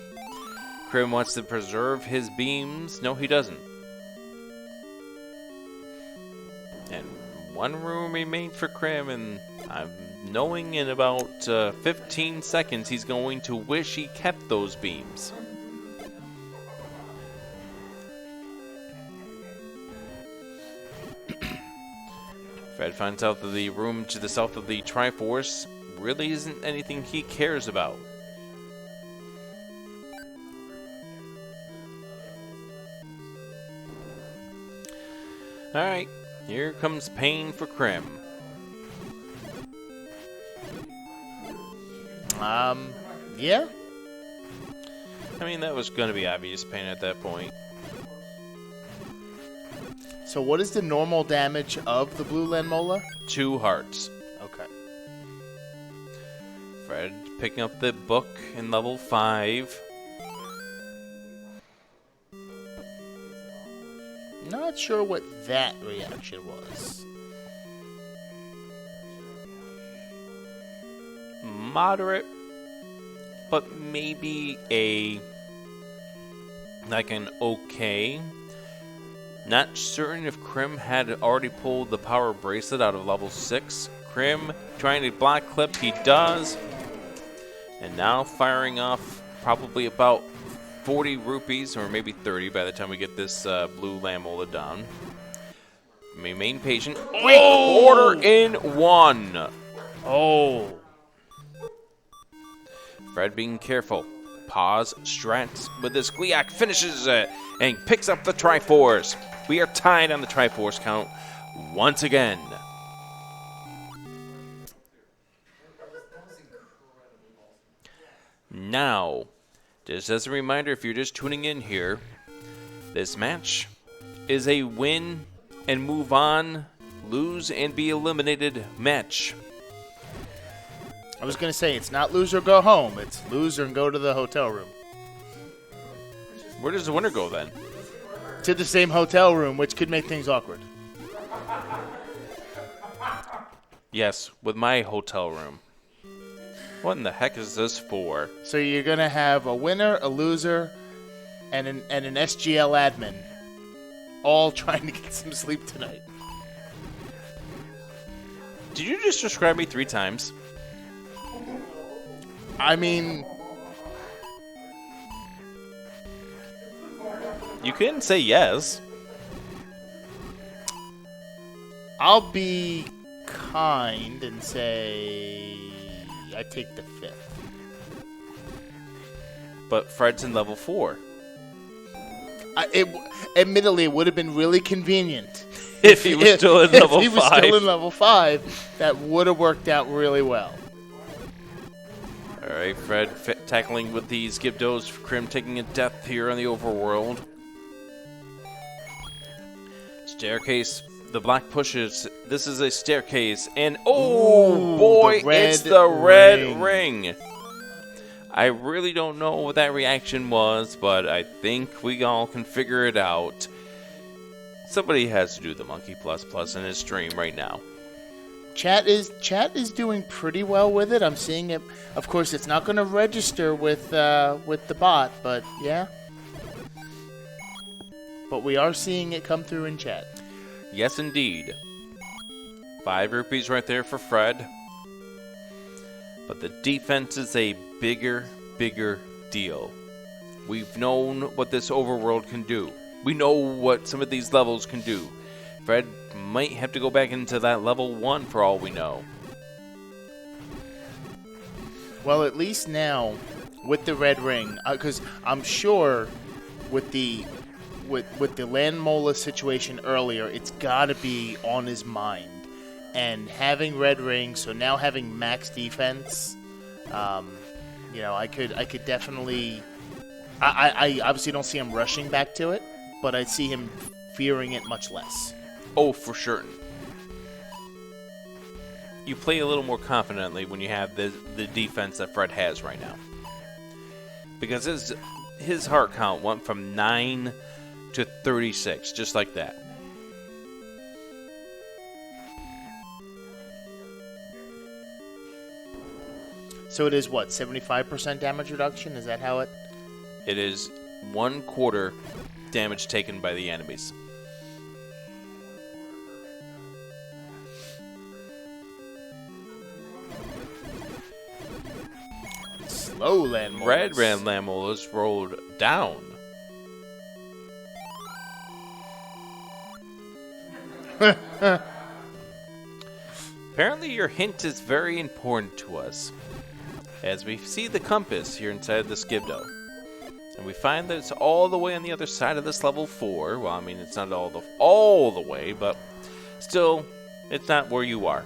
Crim wants to preserve his beams. No, he doesn't. And one room remained for Crim, and I'm knowing in about 15 seconds he's going to wish he kept those beams. Fred finds out that the room to the south of the Triforce really isn't anything he cares about. Alright, here comes pain for Crim. Yeah. I mean, that was going to be obvious pain at that point. So what is the normal damage of the blue Lanmola? 2 hearts. Okay. Fred picking up the book in level 5. Not sure what that reaction was. Moderate, but maybe like an okay. Not certain if Crim had already pulled the power bracelet out of level 6. Crim trying to block clip, he does. And now firing off probably about 40 rupees, or maybe 30 by the time we get this blue Lamola done. Remain patient. 3/4 in 1. Oh. Fred being careful. Pause, strats with his Gliok, finishes it, and picks up the Triforce. We are tied on the Triforce count once again. Now, just as a reminder, if you're just tuning in here, this match is a win and move on, lose and be eliminated match. I was going to say, it's not lose or go home. It's lose and go to the hotel room. Where does the winner go then? To the same hotel room, which could make things awkward. Yes, with my hotel room. What in the heck is this for? So you're going to have a winner, a loser, and an SGL admin, all trying to get some sleep tonight. Did you just describe me 3 times? I mean, You can say yes. I'll be kind and say I take the 5th. but Fred's in level 4. Admittedly, it would have been really convenient If he was still in level 5. If he was still in level 5, that would have worked out really well. All right, Fred tackling with these Gibdos. Crim taking a death here on the overworld. Staircase. The black pushes. This is a staircase. And oh, Ooh, boy, it's the red ring. ring. I really don't know what that reaction was, but I think we all can figure it out. Somebody has to do the Monkey Plus Plus in his stream right now. Chat is doing pretty well with it. I'm seeing it. Of course, it's not going to register with the bot, but yeah. But we are seeing it come through in chat. Yes, indeed. 5 rupees right there for Fred. But the defense is a bigger deal. We've known what this overworld can do. We know what some of these levels can do. Fred might have to go back into that level 1 for all we know. Well, at least now with the red ring, because I'm sure with the Land Mola situation earlier, it's got to be on his mind. And having red ring, so now having max defense, I could definitely. I obviously don't see him rushing back to it, but I see him fearing it much less. Oh, for certain. You play a little more confidently when you have the defense that Fred has right now. Because his heart count went from 9 to 36, just like that. So it is what, 75% damage reduction? Is that how it? It is 1/4 damage taken by the enemies. Slow Land Molas. Red Land Molas rolled down. Apparently your hint is very important to us. As we see the compass here inside of this Gibdo. And we find that it's all the way on the other side of this level 4. Well, I mean, it's not all the way, but still, it's not where you are.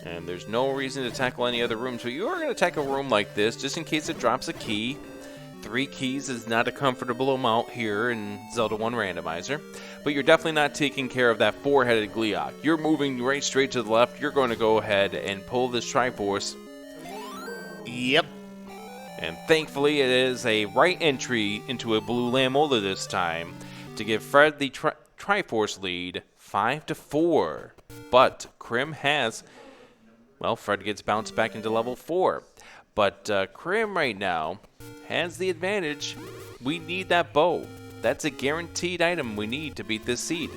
And there's no reason to tackle any other rooms, but you are going to tackle a room like this just in case it drops a key. 3 keys is not a comfortable amount here in Zelda 1 Randomizer, but you're definitely not taking care of that 4-headed Gleeok. You're moving right straight to the left. You're going to go ahead and pull this Triforce. Yep. And thankfully it is a right entry into a blue Lamola this time to give Fred the Triforce lead 5-4. But Crim has... Well, Fred gets bounced back into level 4. But Crim right now has the advantage. We need that bow. That's a guaranteed item we need to beat this seed.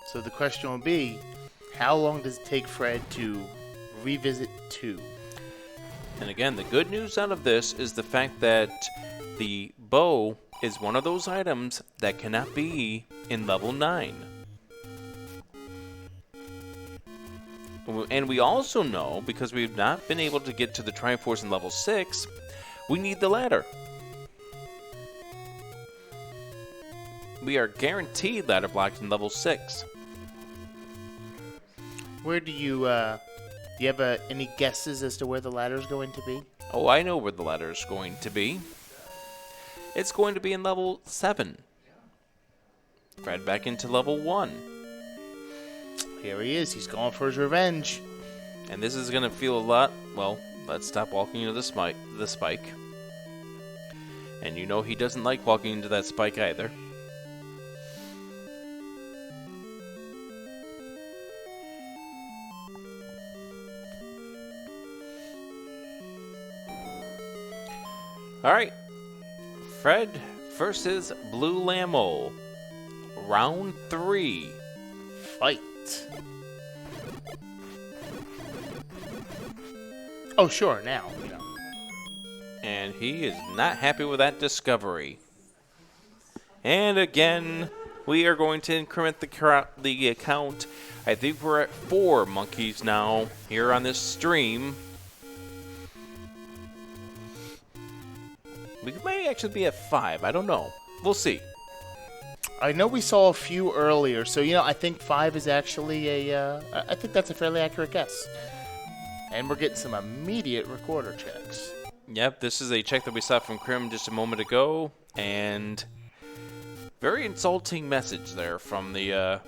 So the question will be, how long does it take Fred to revisit 2? And again, the good news out of this is the fact that the bow is one of those items that cannot be in level 9. And we also know, because we've not been able to get to the Triforce in level 6, we need the ladder. We are guaranteed ladder blocks in level 6. Where do you have any guesses as to where the ladder is going to be? Oh, I know where the ladder is going to be. It's going to be in level 7. Fred back into level 1. Here he is. He's going for his revenge. And this is going to feel a lot... Well, let's stop walking into the spike. And you know he doesn't like walking into that spike either. Alright. Fred versus Blue Lamo. Round 3. Fight. Oh, sure, now, And he is not happy with that discovery. And again, we are going to increment the count. I think we're at 4 monkeys now here on this stream. We may actually be at 5. I don't know. We'll see. I know we saw a few earlier, so I think 5 is actually I think that's a fairly accurate guess. And we're getting some immediate recorder checks. Yep, this is a check that we saw from Crim just a moment ago, and very insulting message there from the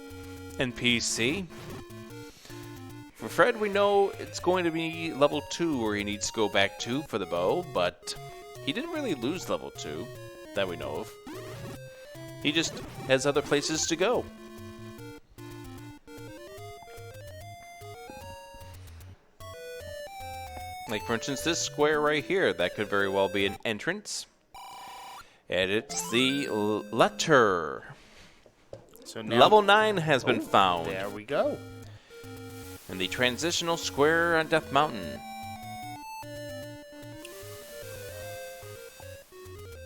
NPC. For Fred, we know it's going to be level 2 where he needs to go back to for the bow, but he didn't really lose level 2 that we know of. He just has other places to go. Like, for instance, this square right here, that could very well be an entrance. And it's the letter. So now Level 9 has been found. There we go. In the transitional square on Death Mountain.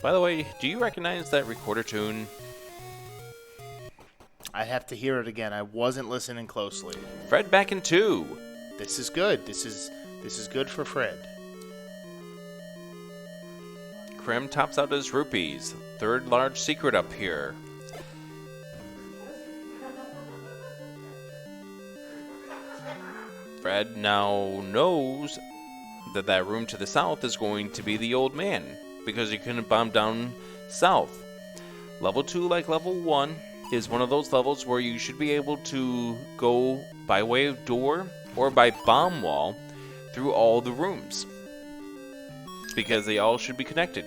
By the way, do you recognize that recorder tune? I have to hear it again. I wasn't listening closely. Fred back in 2. This is good. This is good for Fred. Crim tops out his rupees. Third large secret up here. Fred now knows that that room to the south is going to be the old man, because he couldn't bomb down south. Level 2, like level 1, is one of those levels where you should be able to go by way of door or by bomb wall through all the rooms, because they all should be connected.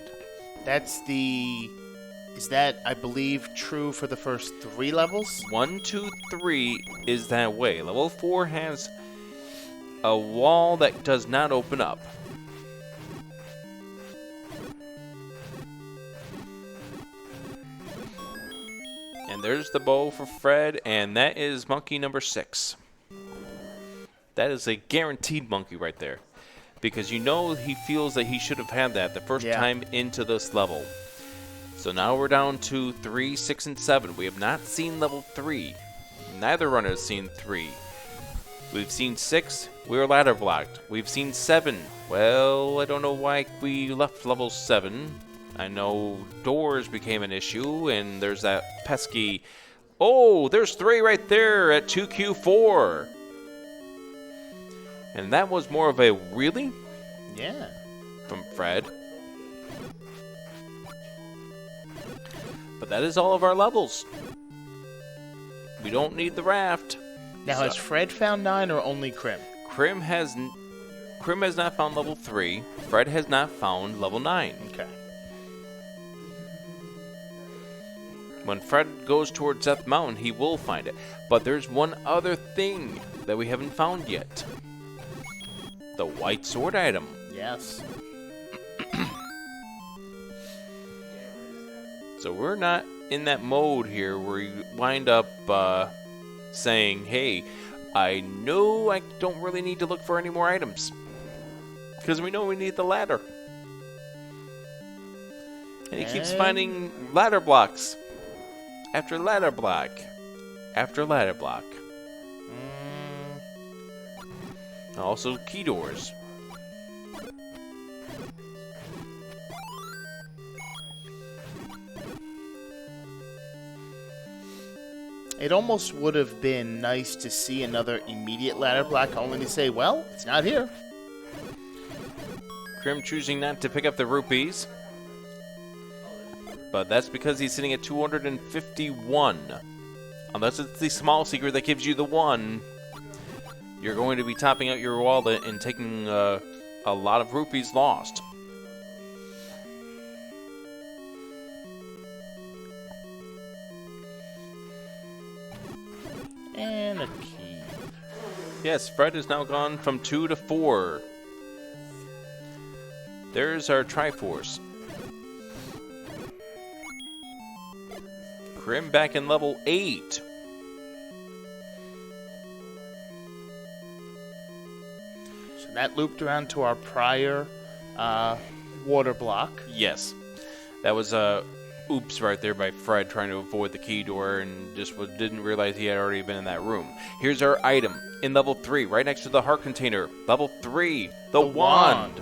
Is that, I believe, true for the first 3 levels? 1, 2, 3 is that way. Level 4 has a wall that does not open up. And there's the bow for Fred, and that is monkey number 6. That is a guaranteed monkey right there, because you know he feels that he should have had that the first time into this level. So now we're down to 3, 6, and 7. We have not seen level 3. Neither runner has seen 3. We've seen 6. We were ladder blocked. We've seen 7. Well, I don't know why we left level 7. I know doors became an issue, and there's that pesky... Oh, there's 3 right there at 2Q4. And that was more of a really? Yeah. From Fred. But that is all of our levels. We don't need the raft. Now, has Fred found 9 or only Crim? Crim has not found level 3. Fred has not found level 9. Okay. When Fred goes towards Death Mountain, he will find it. But there's one other thing that we haven't found yet. The white sword item. Yes. So we're not in that mode here where you wind up saying, hey, I know I don't really need to look for any more items, because we know we need the ladder. And he keeps finding ladder blocks after ladder block after ladder block. Also key doors. It almost would have been nice to see another immediate ladder block, only to say, well, it's not here. Crim choosing not to pick up the rupees. But that's because he's sitting at 251. Unless it's the small secret that gives you the 1, you're going to be topping out your wallet and taking a lot of rupees lost. And a key. Yes, Fred has now gone from 2 to 4. There's our Triforce. Crim back in level 8. So that looped around to our prior water block. Yes. That was oops right there by Fred trying to avoid the key door and just didn't realize he had already been in that room. Here's our item in level 3, right next to the heart container. Level 3, the wand.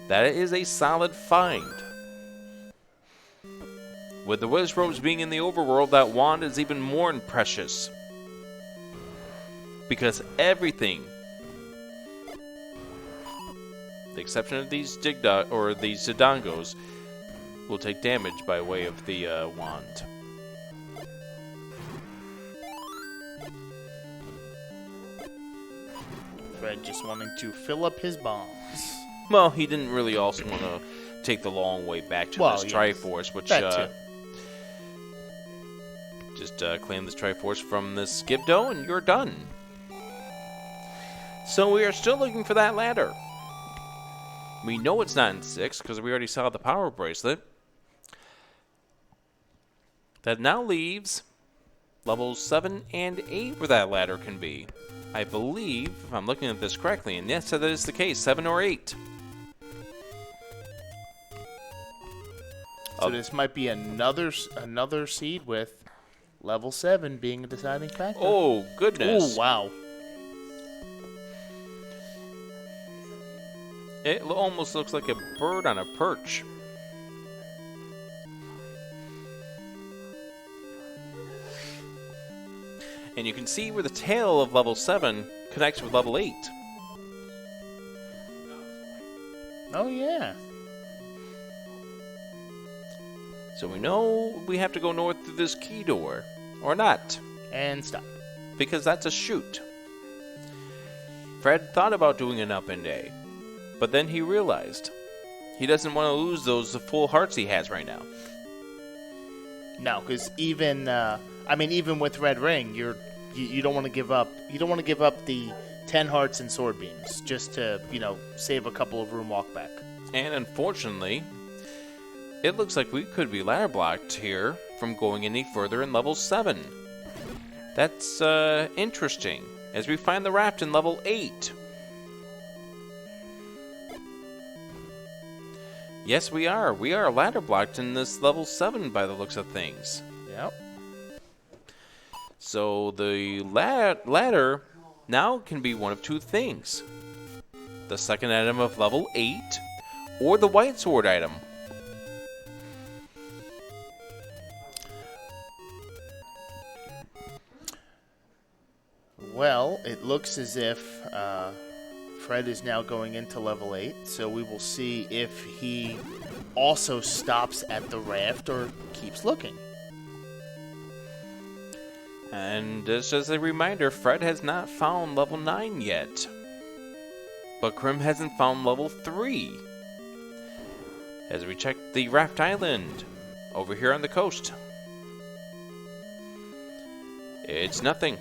That is a solid find. With the Wiz Robes being in the overworld, that wand is even more precious. Because everything, the exception of these these Zidongos, will take damage by way of the wand. Fred just wanting to fill up his bombs. Well, he didn't really also want to take the long way back to this Triforce, which just claim this Triforce from this Skibdo, and you're done. So we are still looking for that ladder. We know it's not in 6 because we already saw the power bracelet. That now leaves levels 7 and 8 where that ladder can be. I believe, if I'm looking at this correctly, and yes, that is the case, 7 or 8. So this might be another seed with level 7 being a deciding factor. Oh, goodness. Oh, wow. It almost looks like a bird on a perch. And you can see where the tail of level 7 connects with level 8. Oh, yeah. So we know we have to go north through this key door. Or not. And stop. Because that's a chute. Fred thought about doing an up and A. But then he realized he doesn't want to lose those full hearts he has right now. No, because even with Red Ring, you don't want to give up. You don't want to give up the 10 hearts and sword beams just to save a couple of room walk back. And unfortunately, it looks like we could be ladder blocked here from going any further in level 7. That's interesting, as we find the raft in level 8. Yes, we are. We are ladder blocked in this level 7 by the looks of things. Yep. So the ladder now can be one of two things. The second item of level 8, or the white sword item. Well, it looks as if Fred is now going into level 8, so we will see if he also stops at the raft or keeps looking. And just as a reminder, Fred has not found level 9 yet. But Crim hasn't found level 3. As we check the Raft Island over here on the coast. It's nothing.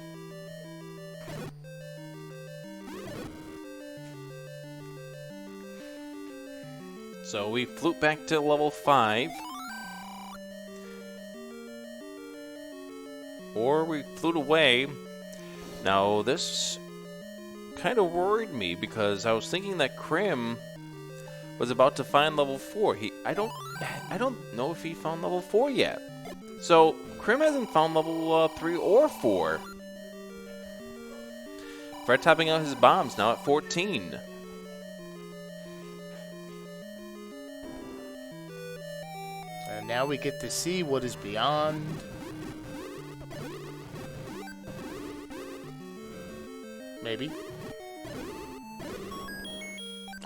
So we float back to level 5. Or we float away. Now this kind of worried me because I was thinking that Crim was about to find level 4. I don't know if he found level 4 yet. So Crim hasn't found level 3 or 4. Fred topping out his bombs now at 14. And now we get to see what is beyond. Maybe.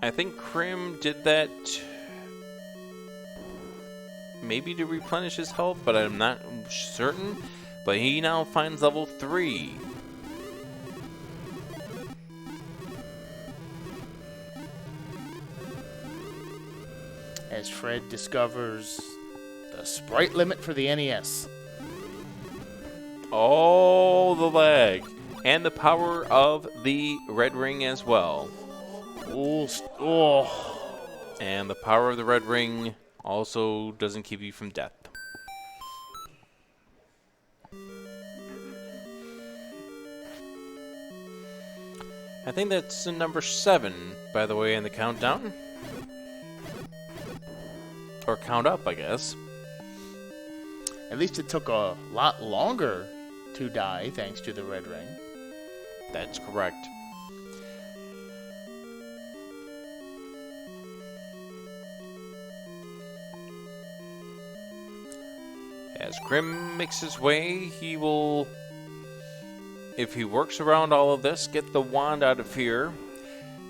I think Crim did that maybe to replenish his health, but I'm not certain. But he now finds level 3. As Fred discovers the sprite limit for the NES. Oh, the lag. And the power of the red ring as well. Oh. And the power of the red ring also doesn't keep you from death. I think that's number 7, by the way, in the countdown. Or count up, I guess. At least it took a lot longer to die thanks to the red ring. That's correct. As Crim makes his way, he will, if he works around all of this, get the wand out of here.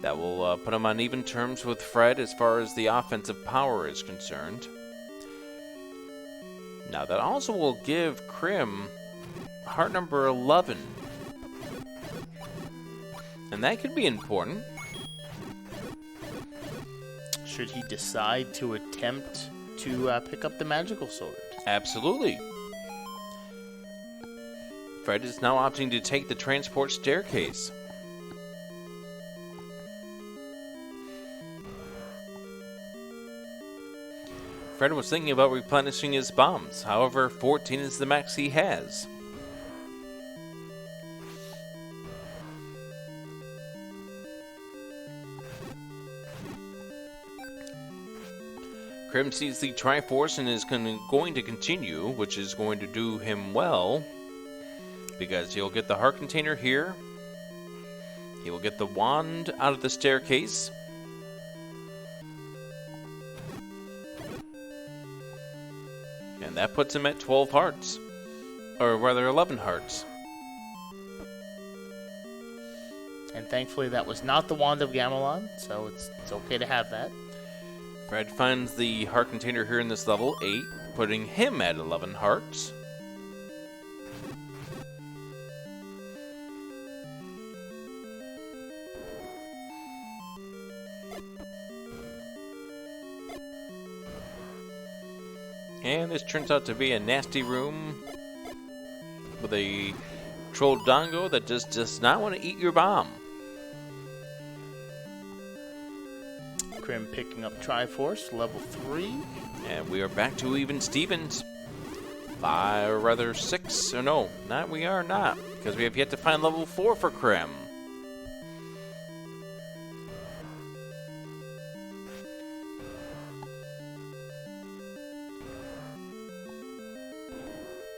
That will put him on even terms with Fred as far as the offensive power is concerned. Now that also will give Crim heart number 11. And that could be important. Should he decide to attempt to pick up the magical sword? Absolutely. Fred is now opting to take the transport staircase. Fred was thinking about replenishing his bombs. However, 14 is the max he has. Crim sees the Triforce and is going to continue, which is going to do him well, because he'll get the heart container here. He will get the wand out of the staircase. And that puts him at 12 hearts. Or rather 11 hearts. And thankfully that was not the Wand of Gamelon, so it's okay to have that. Fred finds the heart container here in this level, 8, putting him at 11 hearts. And this turns out to be a nasty room with a troll dongo that just does not want to eat your bomb. Crim picking up Triforce, level 3. And we are back to even Stevens. 5, or rather 6, or no, not we are not, because we have yet to find level 4 for Crim.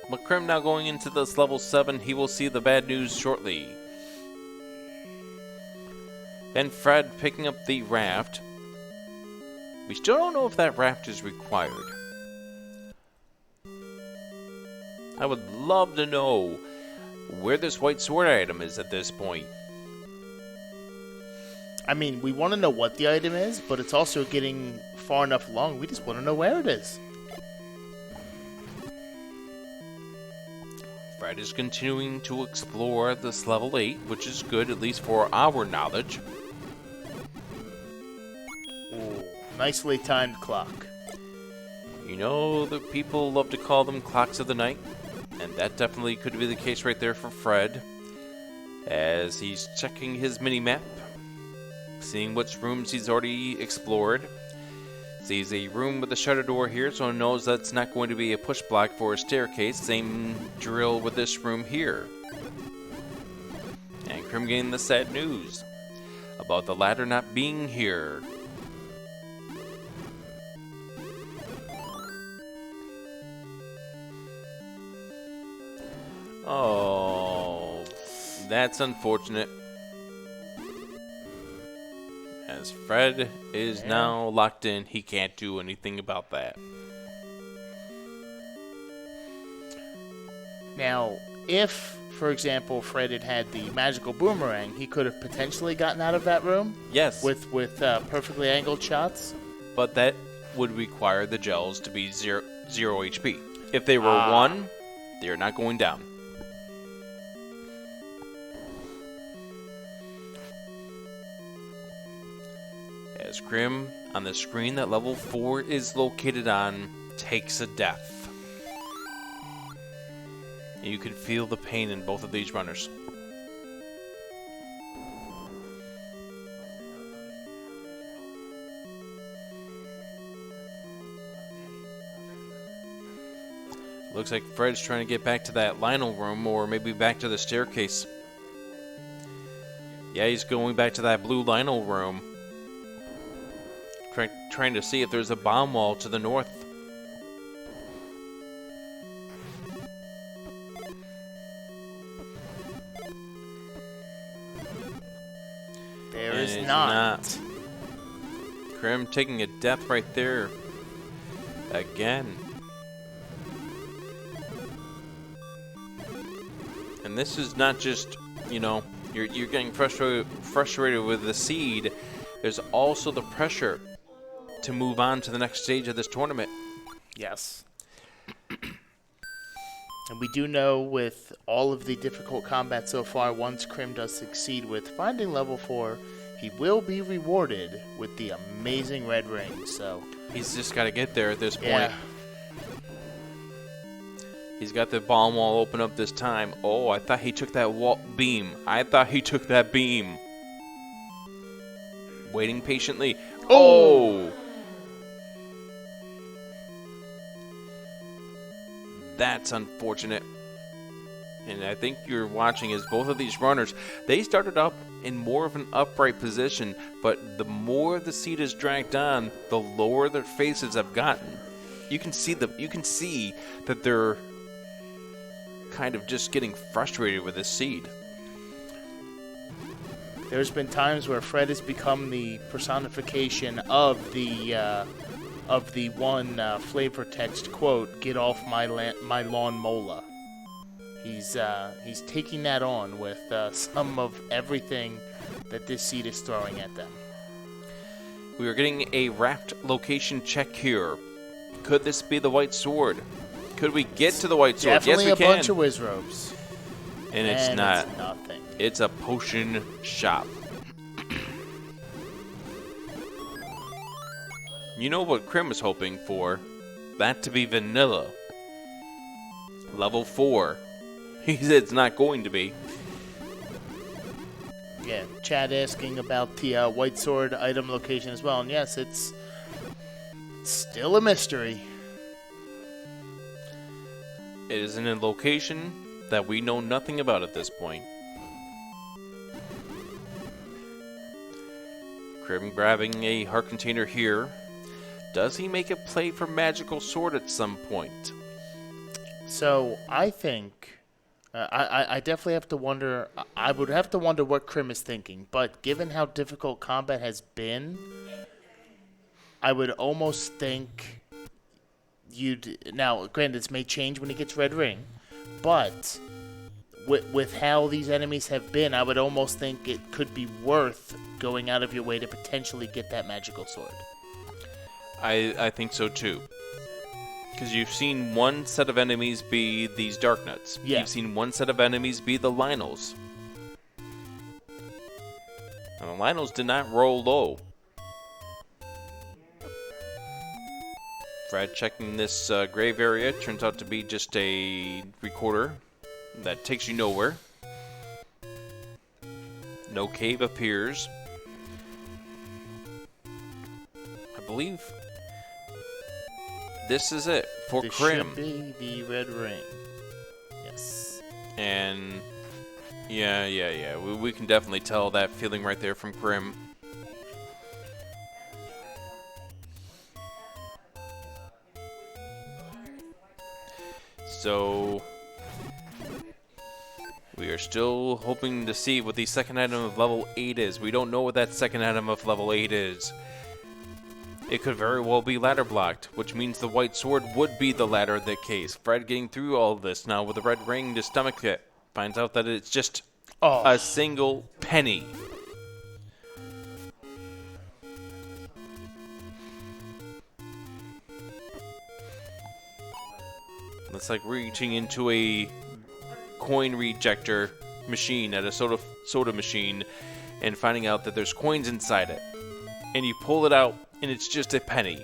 But Crim now going into this level 7, he will see the bad news shortly. Then Fred picking up the raft. We still don't know if that raft is required. I would love to know where this white sword item is at this point. I mean, we want to know what the item is, but it's also getting far enough along. We just want to know where it is. Fred is continuing to explore this level 8, which is good, at least for our knowledge. Ooh, nicely timed clock. You know that people love to call them clocks of the night, and that definitely could be the case right there for Fred, as he's checking his mini-map, seeing which rooms he's already explored. Sees a room with a shutter door here, so he knows that's not going to be a push block for a staircase. Same drill with this room here. And Crim getting the sad news about the ladder not being here. Oh, that's unfortunate. As Fred is now locked in, he can't do anything about that. Now, if, for example, Fred had had the magical boomerang, he could have potentially gotten out of that room. Yes, With perfectly angled shots. but that would require the gels to be zero HP. If they were 1, they are not going down. As Crim, on the screen that level 4 is located on, takes a death. And you can feel the pain in both of these runners. Looks like Fred's trying to get back to that Lionel room, or maybe back to the staircase. Yeah, he's going back to that blue Lionel room. Trying to see if there's a bomb wall to the north. There And is it's not. Crim taking a death right there. Again. And this is not just, you know, you're getting frustrated with the seed. There's also the pressure to move on to the next stage of this tournament. Yes. And we do know with all of the difficult combat so far, once Crim does succeed with finding level 4, he will be rewarded with the amazing red ring. So He's just got to get there at this point. yeah. He's got the bomb wall open up this time. Oh, I thought he took that beam. I thought he took that beam. Waiting patiently. Oh! That's unfortunate. And I think you're watching as both of these runners, they started up in more of an upright position, but the more the seed is dragged on, the lower their faces have gotten. You can see that they're kind of just getting frustrated with this seed. There's been times where Fred has become the personification of the one flavor text quote, "Get off my lawn, Mola." He's taking that on with some of everything that this seed is throwing at them. We are getting a wrapped location check here. Could this be the white sword? Could we get to the white sword? Definitely Yes, we a can. bunch of Wizrobes. And it's not. It's nothing. It's a potion shop. You know what Crim is hoping for? That to be vanilla. Level 4. He said it's not going to be. Yeah, Chad asking about the white sword item location as well, and yes, it's still a mystery. It is in a location that we know nothing about at this point. Crim grabbing a heart container here. Does he make a play for magical sword at some point? So I think I definitely have to wonder. I would have to wonder what Crim is thinking. But given how difficult combat has been, I would almost think you'd. Now, granted, this may change when he gets red ring, but with how these enemies have been, I would almost think it could be worth going out of your way to potentially get that magical sword. I think so too. Because you've seen one set of enemies be these Dark Nuts. Yeah. You've seen one set of enemies be the Lynels. And the Lynels did not roll low. Fred checking this grave area. Turns out to be just a recorder that takes you nowhere. No cave appears. I believe this is it for This Crim. should be the red ring. Yes. And yeah. We can definitely tell that feeling right there from Crim. So we are still hoping to see what the second item of level 8 is. We don't know what that second item of level 8 is. It could very well be ladder blocked, which means the white sword would be the ladder in that case. Fred getting through all of this now with a red ring to stomach it. Finds out that it's just a single penny. It's like reaching into a coin rejector machine at a soda machine and finding out that there's coins inside it. And you pull it out and it's just a penny.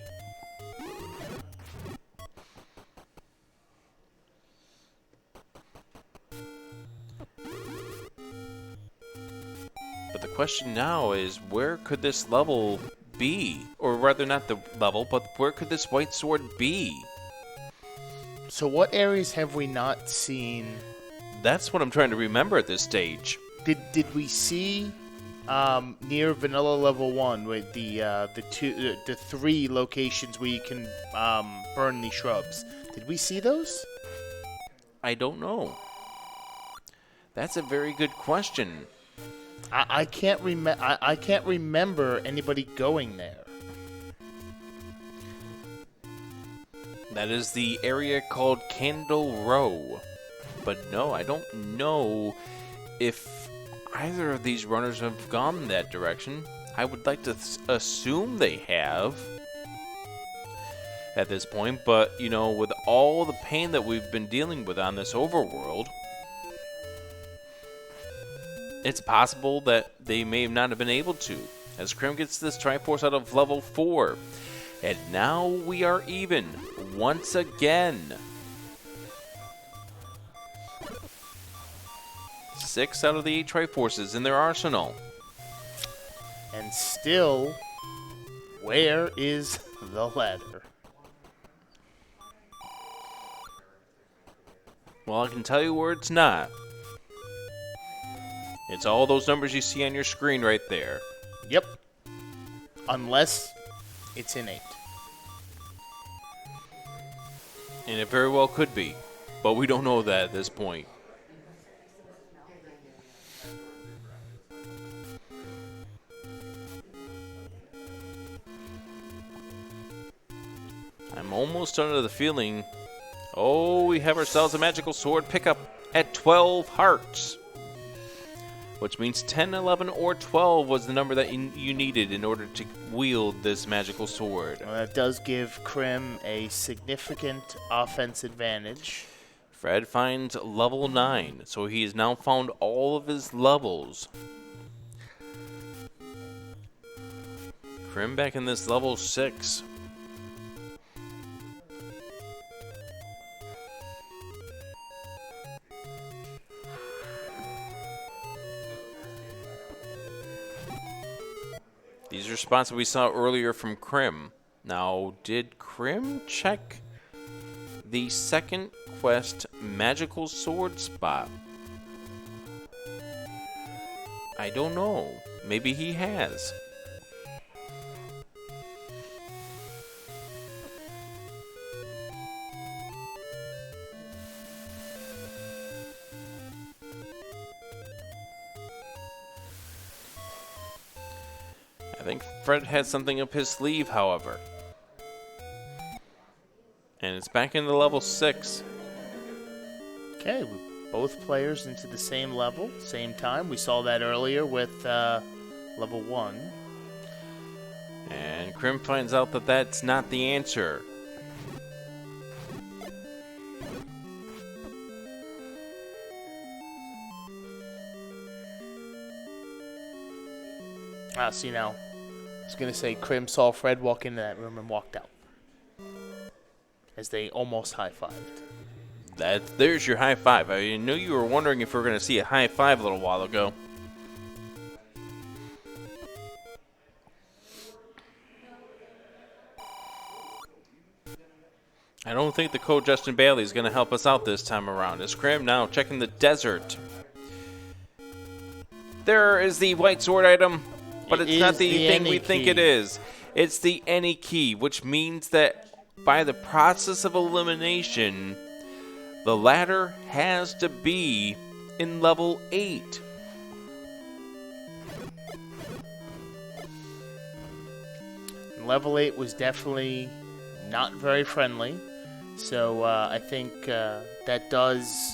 But the question now is, where could this level be? Or rather, not the level, but where could this white sword be? So what areas have we not seen? That's what I'm trying to remember at this stage. Did we see near Vanilla Level 1 with the three locations where you can burn the shrubs? Did we see those? I don't know. That's a very good question. I can't I can't remember anybody going there. That is the area called Candle Row. But no, I don't know if either of these runners have gone that direction. I would like to assume they have at this point, but, you know, with all the pain that we've been dealing with on this overworld, it's possible that they may not have been able to, as Crim gets this Triforce out of level 4. And now we are even, once again. 6 out of the 8 Triforces in their arsenal. And still, where is the ladder? Well, I can tell you where it's not. It's all those numbers you see on your screen right there. Yep. Unless it's innate. And it very well could be, but we don't know that at this point. I'm almost under the feeling, oh, we have ourselves a magical sword pickup at 12 hearts. Which means 10, 11, or 12 was the number that you needed in order to wield this magical sword. Well, that does give Crim a significant offense advantage. Fred finds level 9, so he has now found all of his levels. Crim back in this level 6. These are spots that we saw earlier from Crim. Now, did Crim check the second quest magical sword spot? I don't know. Maybe he has. I think Fred had something up his sleeve, however. And it's back into level 6. Okay, both players into the same level, same time. We saw that earlier with level 1. And Crim finds out that that's not the answer. See now, I was going to say Crim saw Fred walk into that room and walked out. As they almost high-fived. There's your high five. I knew you were wondering if we were going to see a high five a little while ago. I don't think the code Justin Bailey is going to help us out this time around. Is Crim now checking the desert? There is the white sword item, but it's not the thing we think it is. It's the any key, which means that by the process of elimination, the ladder has to be in level 8. Level 8 was definitely not very friendly. So I think that does,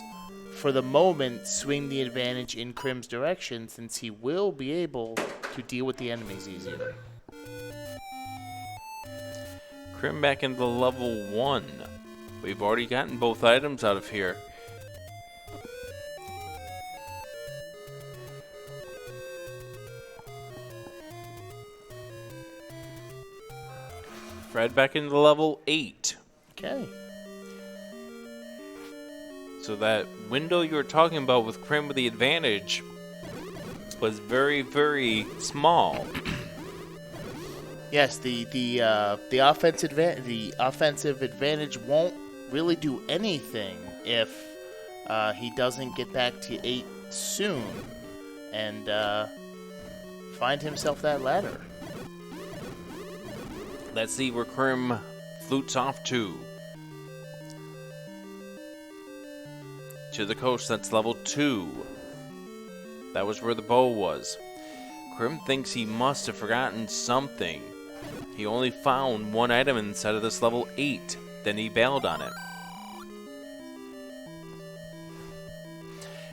for the moment, swing the advantage in Crim's direction, since he will be able to deal with the enemies easier. Crim back into level 1. We've already gotten both items out of here. Fred back into level 8. Okay. So that window you were talking about with Crim with the advantage was very, very small. Yes, the offensive advantage won't really do anything if he doesn't get back to 8 soon and find himself that ladder. Let's see where Crim flutes off to. To the coast, that's level 2. That was where the bow was. Crim thinks he must have forgotten something. He only found one item inside of this level 8. Then he bailed on it.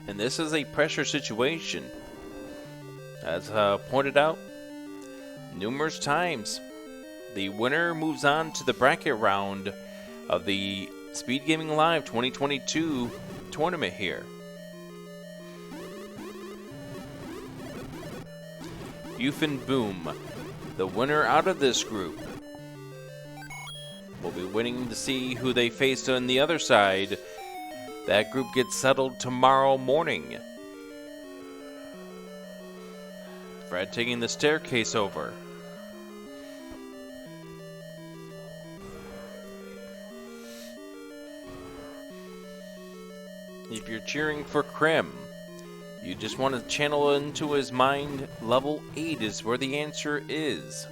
And this is a pressure situation. As pointed out numerous times, the winner moves on to the bracket round of the SpeedGaming Live 2022 tournament here. Youth and Boom, the winner out of this group, will be waiting to see who they face on the other side. That group gets settled tomorrow morning. Fred taking the staircase over. If you're cheering for Crim, you just want to channel into his mind, level 8 is where the answer is.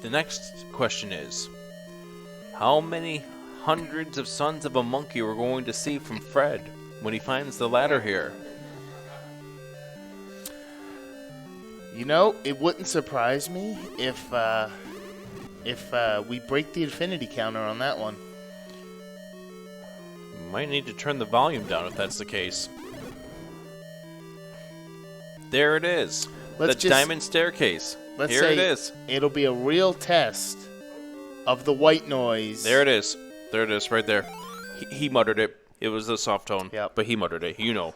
The next question is, how many hundreds of sons of a monkey we're going to see from Fred when he finds the ladder here? You know, it wouldn't surprise me if we break the infinity counter on that one. Might need to turn the volume down if that's the case. There it is. The diamond staircase. Here it is. It'll be a real test of the white noise. There it is. There it is, right there. He muttered it. It was a soft tone, Yep. but he muttered it. You know.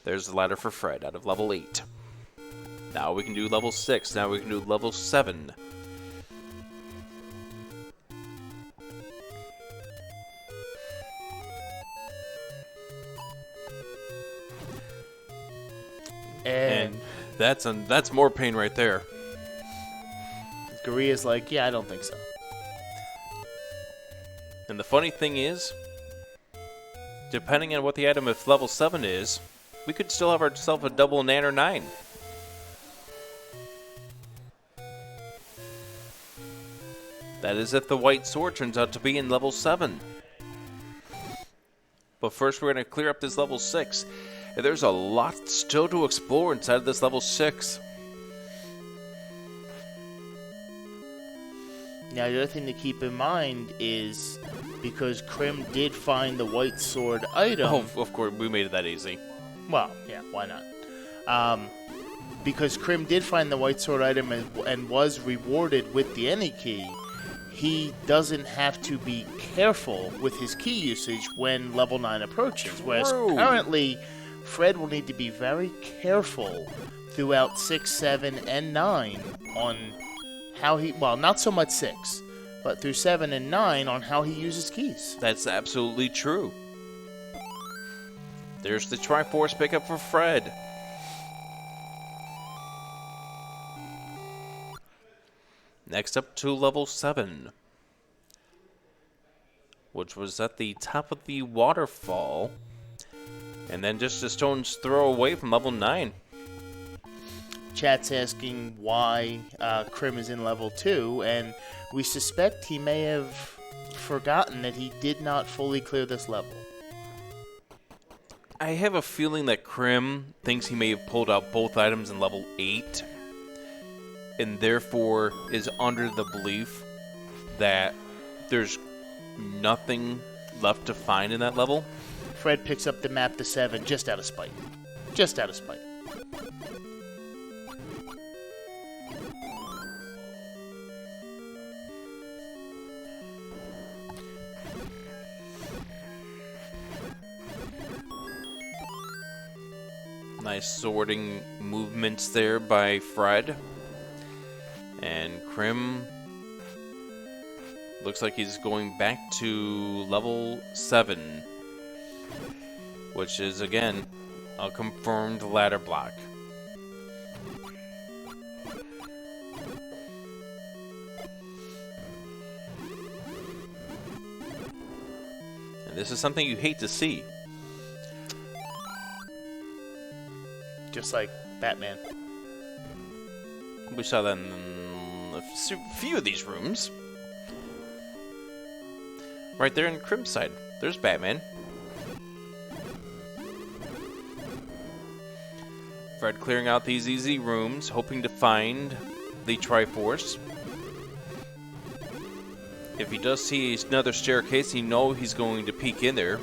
There's the ladder for Fred out of level 8. Now we can do level 6. Now we can do level 7. And that's more pain right there. Korea's like, yeah, I don't think so. And the funny thing is, depending on what the item of level 7 is, we could still have ourselves a double nan or 9. That is if the white sword turns out to be in level 7. But first we're going to clear up this level 6. And there's a lot still to explore inside of this level 6. Now, the other thing to keep in mind is because Crim did find the white sword item. Oh, of course, we made it that easy. Well, yeah, why not? Because Crim did find the white sword item and was rewarded with the any key, he doesn't have to be careful with his key usage when level 9 approaches. Whereas currently, Fred will need to be very careful throughout 6, 7, and 9 on how he, well, not so much 6, but through 7 and 9 on how he uses keys. That's absolutely true. There's the Triforce pickup for Fred. Next up to level 7, which was at the top of the waterfall, and then just a stone's throw away from level 9. Chat's asking why Crim is in level 2, and we suspect he may have forgotten that he did not fully clear this level. I have a feeling that Crim thinks he may have pulled out both items in level 8, and therefore is under the belief that there's nothing left to find in that level. Fred picks up the map to 7 just out of spite. Just out of spite. Nice sorting movements there by Fred. And Crim looks like he's going back to level 7, which is, again, a confirmed ladder block. And this is something you hate to see. Just like Batman. We saw that in a few of these rooms. Right there in Crim's side. There's Batman. Fred clearing out these easy rooms, hoping to find the Triforce. If he does see another staircase, he knows he's going to peek in there,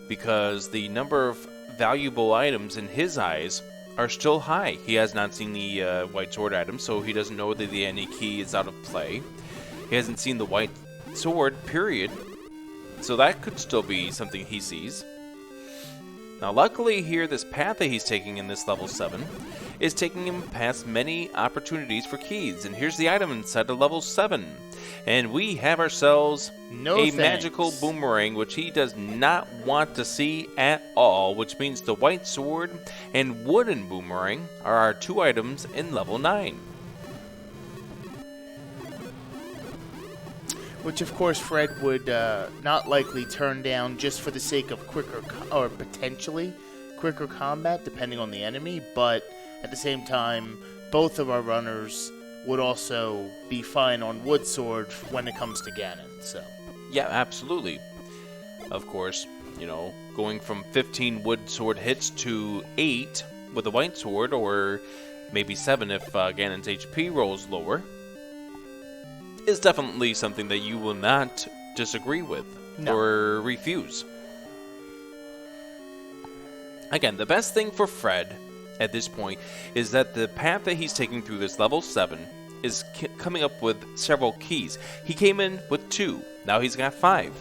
because the number of valuable items in his eyes are still high. He has not seen the white sword item, so he doesn't know that the any key is out of play. He hasn't seen the white sword, period. So that could still be something he sees. Now, luckily here, this path that he's taking in this level 7 is taking him past many opportunities for keys. And here's the item inside of level 7. And we have ourselves magical boomerang, which he does not want to see at all, which means the white sword and wooden boomerang are our 2 items in level 9. Which, of course, Fred would not likely turn down just for the sake of or potentially quicker combat, depending on the enemy. But at the same time, both of our runners would also be fine on wood sword when it comes to Ganon. So yeah, absolutely. Of course, you know, going from 15 wood sword hits to 8 with a white sword, or maybe 7 if Ganon's HP rolls lower, is definitely something that you will not disagree with or refuse. Again, the best thing for Fred at this point is that the path that he's taking through this level 7 is coming up with several keys. He came in with 2. Now he's got 5.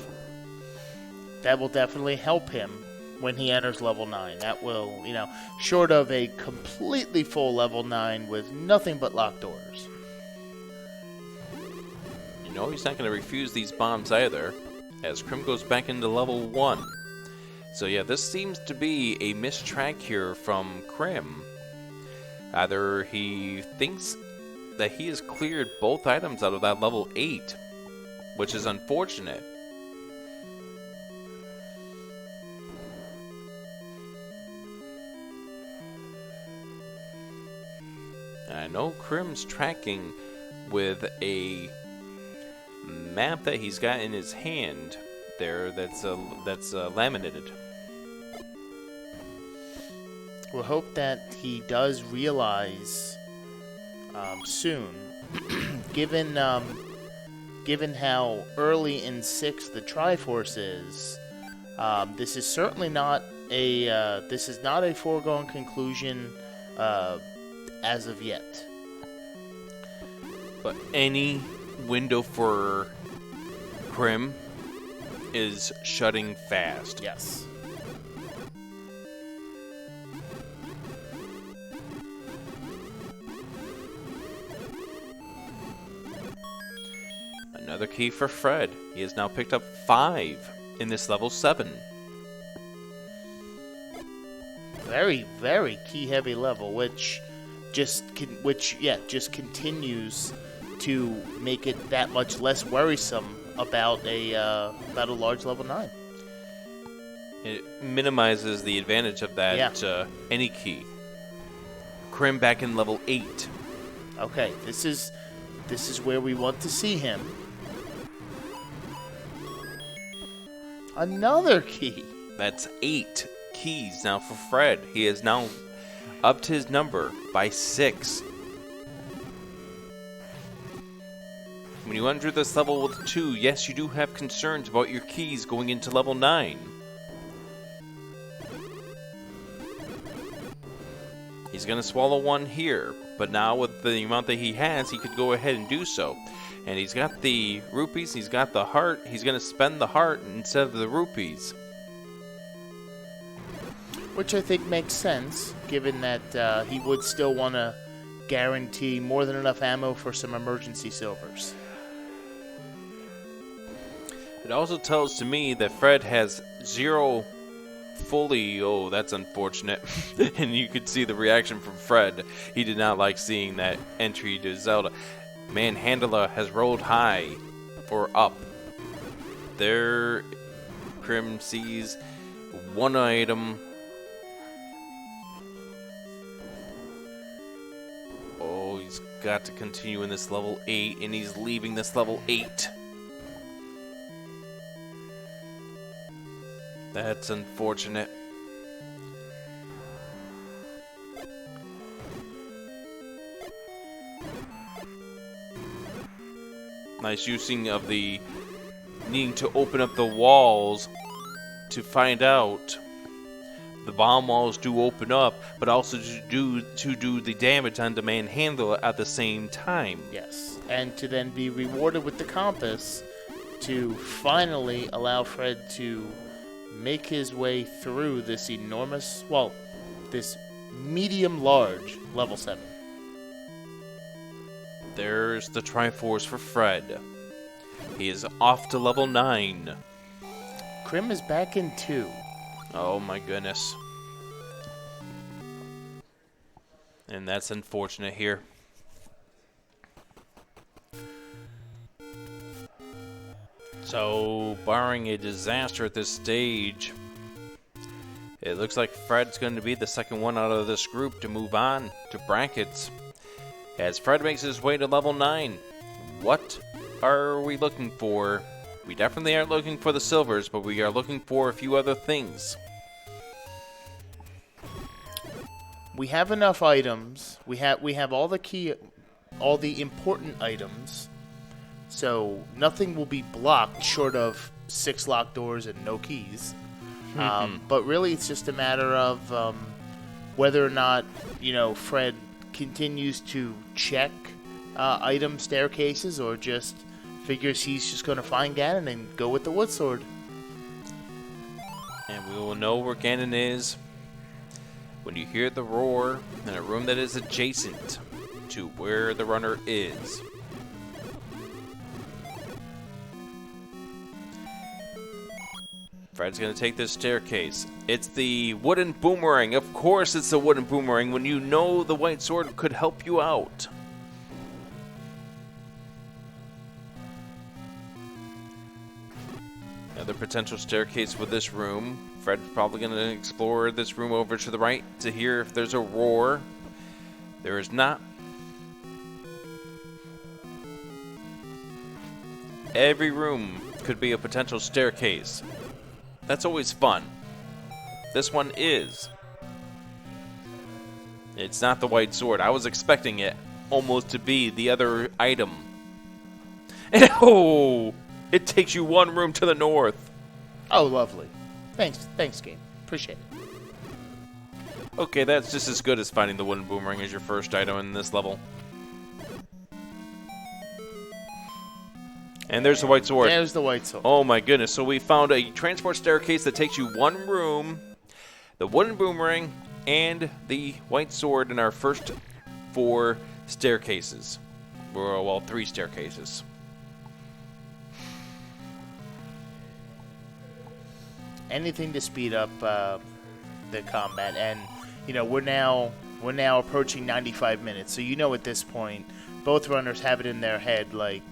That will definitely help him when he enters level 9. That will, you know, short of a completely full level 9 with nothing but locked doors. You know, he's not going to refuse these bombs either, as Crim goes back into level 1. So yeah, this seems to be a missed track here from Crim. Either he thinks that he has cleared both items out of that level 8, which is unfortunate. And I know Crim's tracking with a map that he's got in his hand there that's laminated. We'll hope that he does realize soon, given how early in 6 the Triforce is. This is certainly not a foregone conclusion as of yet. But any window for Crim is shutting fast. Yes. Another key for Fred. He has now picked up 5 in this level 7. Very, very key-heavy level, which just continues to make it that much less worrisome about a large level 9. It minimizes the advantage of that any key. Crim back in level 8. Okay, this is where we want to see him. Another key. That's 8 keys now for Fred. He is now up to his number by 6. When you enter this level with 2, yes, you do have concerns about your keys going into level 9. He's going to swallow 1 here, but now with the amount that he has, he could go ahead and do so. And he's got the rupees, he's got the heart, he's going to spend the heart instead of the rupees. Which I think makes sense, given that he would still want to guarantee more than enough ammo for some emergency silvers. It also tells to me that Fred has 0 fully... Oh, that's unfortunate. And you could see the reaction from Fred. He did not like seeing that entry to Zelda. Manhandler has rolled high or up. There, Crim sees 1 item. Oh, got to continue in this level 8, and he's leaving this level 8. That's unfortunate. Nice using of the needing to open up the walls to find out. The bomb walls do open up, but also to do the damage on the manhandle at the same time. Yes, and to then be rewarded with the compass to finally allow Fred to make his way through this enormous, well, this medium-large level 7. There's the Triforce for Fred. He is off to level 9. Crim is back in 2. Oh my goodness. And that's unfortunate here. So, barring a disaster at this stage, it looks like Fred's going to be the second one out of this group to move on to brackets. As Fred makes his way to level 9, what are we looking for? We definitely aren't looking for the silvers, but we are looking for a few other things. We have enough items. We have all the important items. So nothing will be blocked short of 6 locked doors and no keys. But really, it's just a matter of whether or not Fred continues to check item staircases or just figures he's just going to find Ganon and go with the wood sword. And we will know where Ganon is when you hear the roar in a room that is adjacent to where the runner is. Fred's going to take this staircase. It's the wooden boomerang. Of course it's the wooden boomerang when you know the white sword could help you out. Another potential staircase with this room. Fred's probably going to explore this room over to the right to hear if there's a roar. There is not. Every room could be a potential staircase. That's always fun. This one is. It's not the white sword. I was expecting it almost to be the other item. And oh! It takes you one room to the north. Oh, lovely. Thanks, game. Appreciate it. Okay, that's just as good as finding the wooden boomerang as your first item in this level. And there's the white sword. There's the white sword. Oh my goodness. So we found a transport staircase that takes you one room, the wooden boomerang, and the white sword in our first 4 staircases. Well, 3 staircases. Anything to speed up the combat, and we're now approaching 95 minutes. So at this point, both runners have it in their head, like,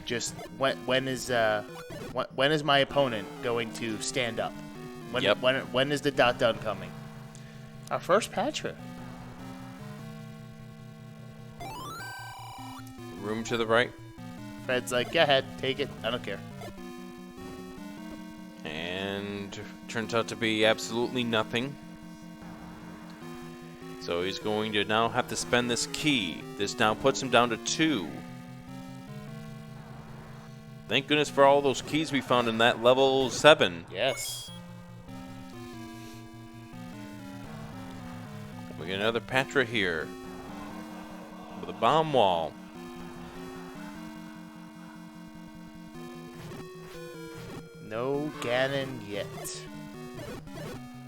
just when is my opponent going to stand up? When is the dot done coming? Our first Patra. Room to the right. Fred's like, go ahead, take it. I don't care. And turns out to be absolutely nothing. So he's going to now have to spend this key. This now puts him down to 2. Thank goodness for all those keys we found in that level 7. Yes. We get another Patra here with a bomb wall. No Ganon yet.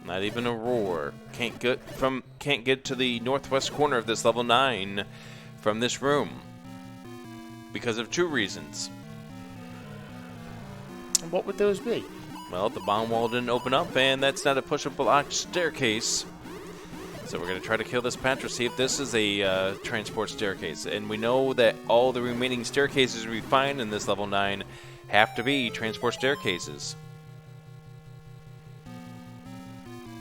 Not even a roar. Can't get to the northwest corner of this level 9 from this room because of 2 reasons. And what would those be? Well, the bomb wall didn't open up, and that's not a push-up block staircase. So we're going to try to kill this Patra, see if this is a transport staircase. And we know that all the remaining staircases we find in this level 9 have to be transport staircases.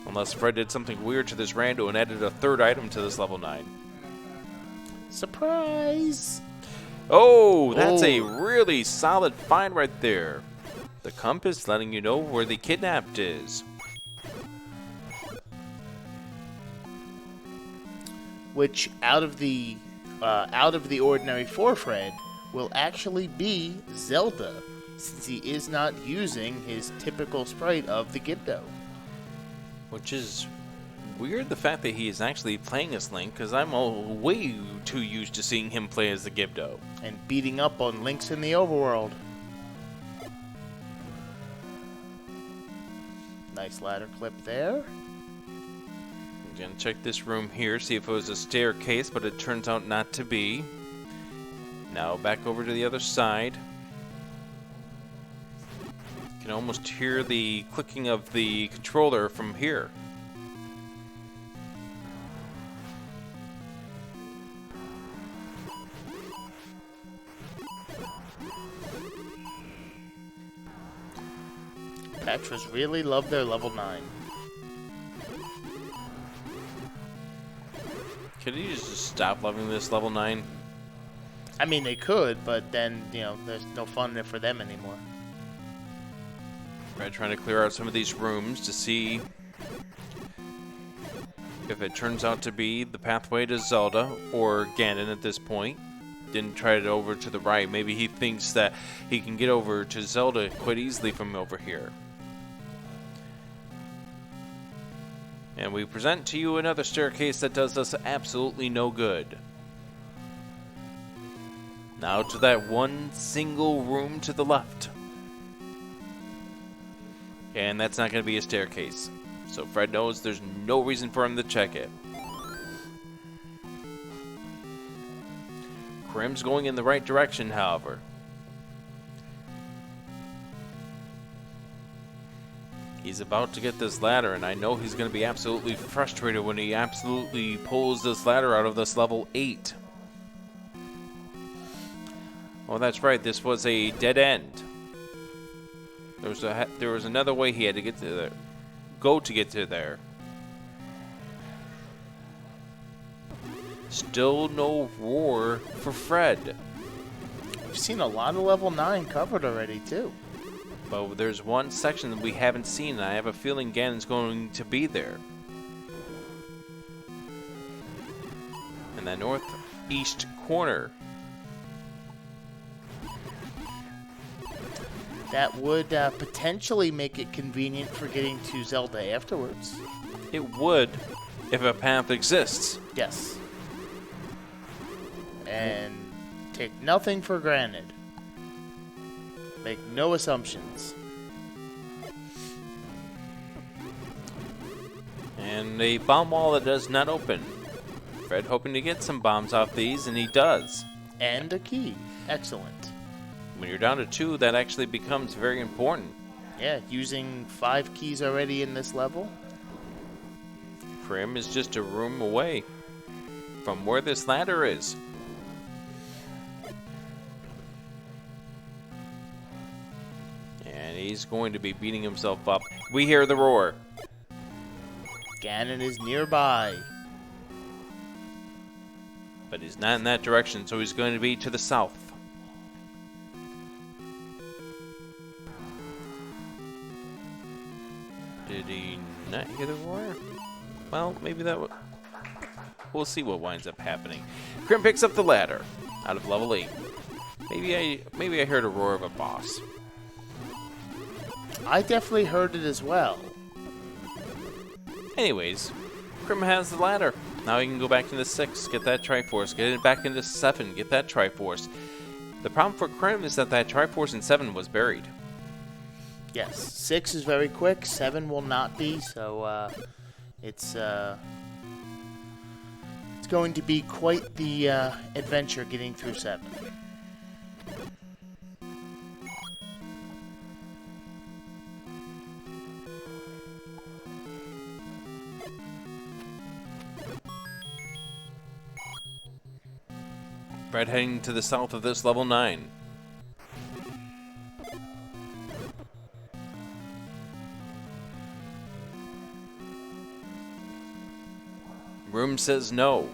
Unless Fred did something weird to this rando and added a 3rd item to this level 9. Surprise! Oh, that's a Oh. really solid find right there. The compass letting you know where the kidnapped is. Which out of the ordinary for Fred will actually be Zelda, since he is not using his typical sprite of the Gibdo. Which is weird, the fact that he is actually playing as Link, because I'm way too used to seeing him play as the Gibdo. And beating up on Links in the overworld. Nice ladder clip there. I'm gonna check this room here, see if it was a staircase, but it turns out not to be. Now back over to the other side. You can almost hear the clicking of the controller from here. Petras really love their level 9. Could you just stop loving this level 9? I mean, they could, but then, there's no fun in it for them anymore. Right, trying to clear out some of these rooms to see if it turns out to be the pathway to Zelda or Ganon at this point. Didn't try it over to the right. Maybe he thinks that he can get over to Zelda quite easily from over here. And we present to you another staircase that does us absolutely no good. Now to that one single room to the left. And that's not going to be a staircase. So Fred knows there's no reason for him to check it. Crim's going in the right direction, however. He's about to get this ladder, and I know he's going to be absolutely frustrated when he absolutely pulls this ladder out of this level 8. Oh, that's right. This was a dead end. There was another way he had to get to there. To get to there. Still no roar for Fred. We've seen a lot of level 9 covered already, too. But there's one section that we haven't seen, and I have a feeling Ganon's going to be there. In the northeast corner. That would potentially make it convenient for getting to Zelda afterwards. It would, if a path exists. Yes. And take nothing for granted. Make no assumptions. And a bomb wall that does not open. Fred hoping to get some bombs off these, and he does. And a key. Excellent. When you're down to 2, that actually becomes very important. Yeah, using 5 keys already in this level. Crim is just a room away from where this ladder is. And he's going to be beating himself up. We hear the roar. Ganon is nearby. But he's not in that direction, so he's going to be to the south. Did he not hear the roar? Well, maybe that would... We'll see what winds up happening. Crim picks up the ladder out of level 8. Maybe I heard a roar of a boss. I definitely heard it as well. Anyways, Crim has the ladder. Now he can go back into 6, get that Triforce, get it back into 7, get that Triforce. The problem for Crim is that Triforce in 7 was buried. Yes, 6 is very quick, 7 will not be, so it's going to be quite the adventure getting through 7. Fred heading to the south of this level 9. Room says no.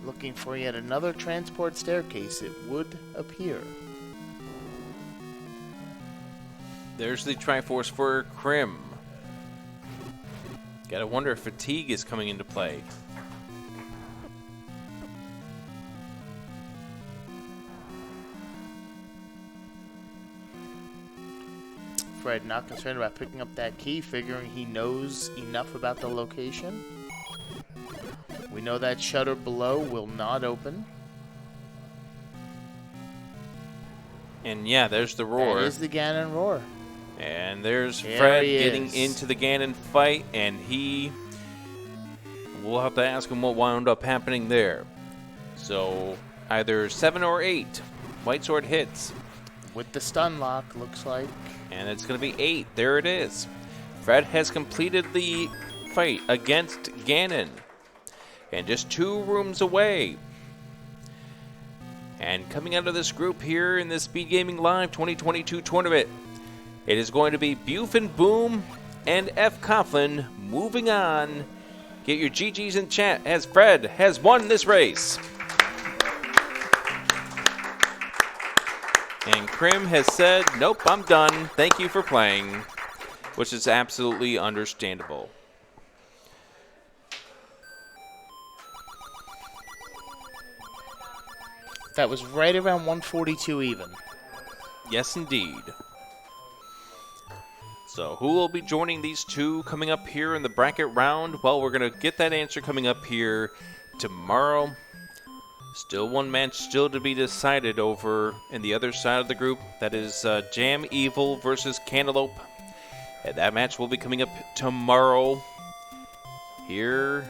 Looking for yet another transport staircase, it would appear. There's the Triforce for Crim. Gotta wonder if fatigue is coming into play. Fred not concerned about picking up that key, figuring he knows enough about the location. We know that shutter below will not open. And yeah, there's the roar. That is the Ganon roar. And there's There Fred he getting is. into the Ganon fight, and we'll have to ask him what wound up happening there. So either 7 or 8, White Sword hits, With the stun lock, looks like. and it's going to be 8. There it is. Fred has completed the fight against Ganon, and just 2 rooms away. And coming out of this group here in this SpeedGaming Live 2022 tournament, it is going to be Buf and Boom and fcoughlin moving on. Get your GGs in chat as Fred has won this race. And Crim has said, nope, I'm done. Thank you for playing, which is absolutely understandable. That was right around 142 even. Yes, indeed. So who will be joining these two coming up here in the bracket round? Well, we're going to get that answer coming up here tomorrow. Still one match still to be decided over in the other side of the group. That is Jam Evil versus Cantaloupe. And that match will be coming up tomorrow here.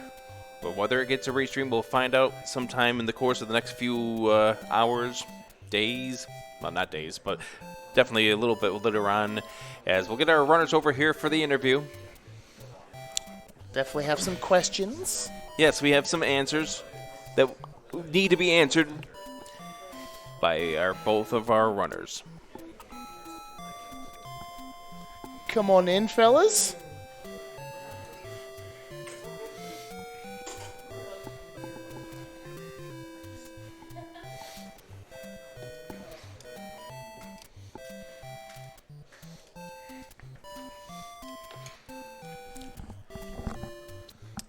But whether it gets a restream, we'll find out sometime in the course of the next few hours, days. Well, not days, but definitely a little bit later on, as we'll get our runners over here for the interview. Definitely have some questions. Yes, we have some answers that need to be answered by both of our runners. Come on in, fellas.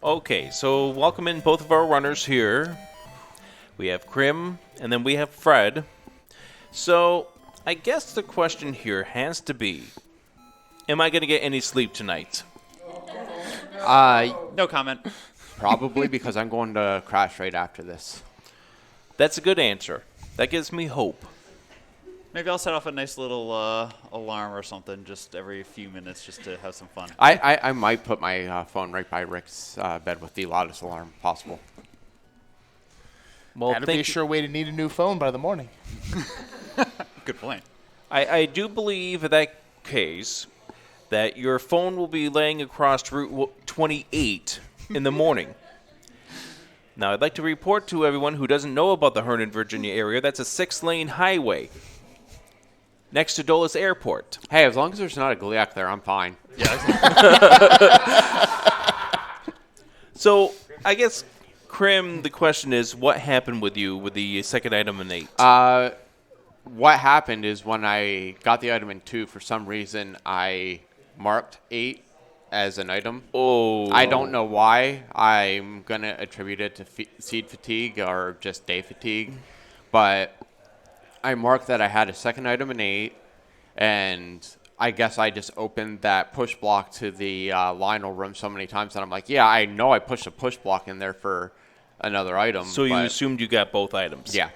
Okay, so welcome in both of our runners here. We have Crim, and then we have Fred. So, I guess the question here has to be, am I going to get any sleep tonight? No comment. Probably because I'm going to crash right after this. That's a good answer. That gives me hope. Maybe I'll set off a nice little alarm or something just every few minutes just to have some fun. I might put my phone right by Rick's bed with the loudest alarm possible. Well, That'd be a sure way to need a new phone by the morning. Good point. I do believe in that case that your phone will be laying across Route 28 in the morning. Now, I'd like to report to everyone who doesn't know about the Herndon, Virginia area, that's a 6-lane highway next to Dulles Airport. Hey, as long as there's not a Gliak there, I'm fine. So, I guess, Crim, the question is, what happened with you with the second item in 8? What happened is when I got the item in 2, for some reason, I marked 8 as an item. Oh. I don't know why. I'm going to attribute it to seed fatigue or just day fatigue. But I marked that I had a second item in 8, and I guess I just opened that push block to the Lionel room so many times that I'm like, yeah, I know I pushed a push block in there for another item. So you assumed you got both items? Yeah.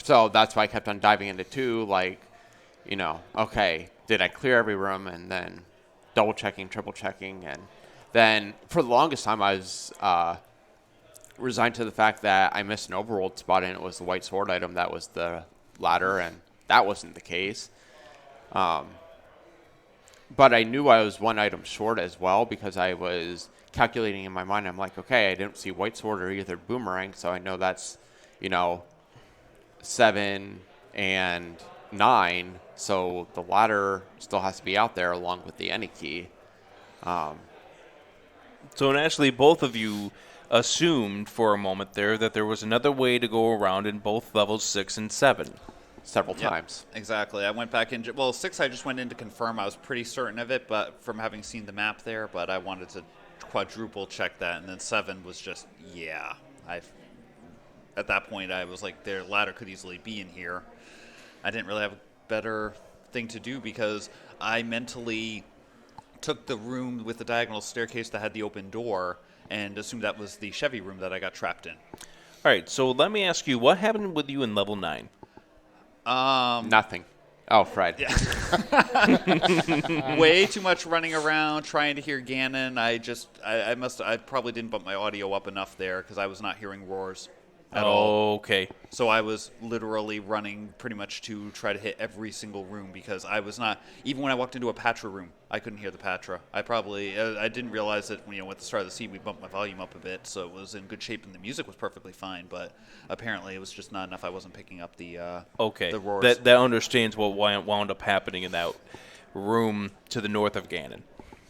So that's why I kept on diving into 2, like, you know, okay, did I clear every room? And then double checking, triple checking. And then for the longest time, I was resigned to the fact that I missed an overworld spot, and it was the white sword item that was the ladder, and that wasn't the case. But I knew I was one item short as well because I was calculating in my mind. I'm like, okay, I didn't see white sword or either boomerang, so I know that's, you know, 7 and 9. So the ladder still has to be out there along with the any key. So naturally, both of you assumed for a moment there that there was another way to go around in both levels 6 and 7. Several Yep, times. exactly. I went back in. Well, 6 I just went in to confirm. I was pretty certain of it, but from having seen the map there, but I wanted to quadruple check that, and then 7 was just at that point I was like, their ladder could easily be in here. I didn't really have a better thing to do because I mentally took the room with the diagonal staircase that had the open door and assumed that was the Chevy room that I got trapped in. All right, so let me ask you, what happened with you in level 9? Nothing. Oh, Fred. Yeah. Way too much running around trying to hear Ganon. I probably didn't bump my audio up enough there because I was not hearing roars at all. Okay. So I was literally running pretty much to try to hit every single room because I was not, even when I walked into a Patra room, I couldn't hear the Patra. I didn't realize that, at the start of the seed, we bumped my volume up a bit, so it was in good shape and the music was perfectly fine, but apparently it was just not enough. I wasn't picking up the roars. That understands what wound up happening in that room to the north of Ganon.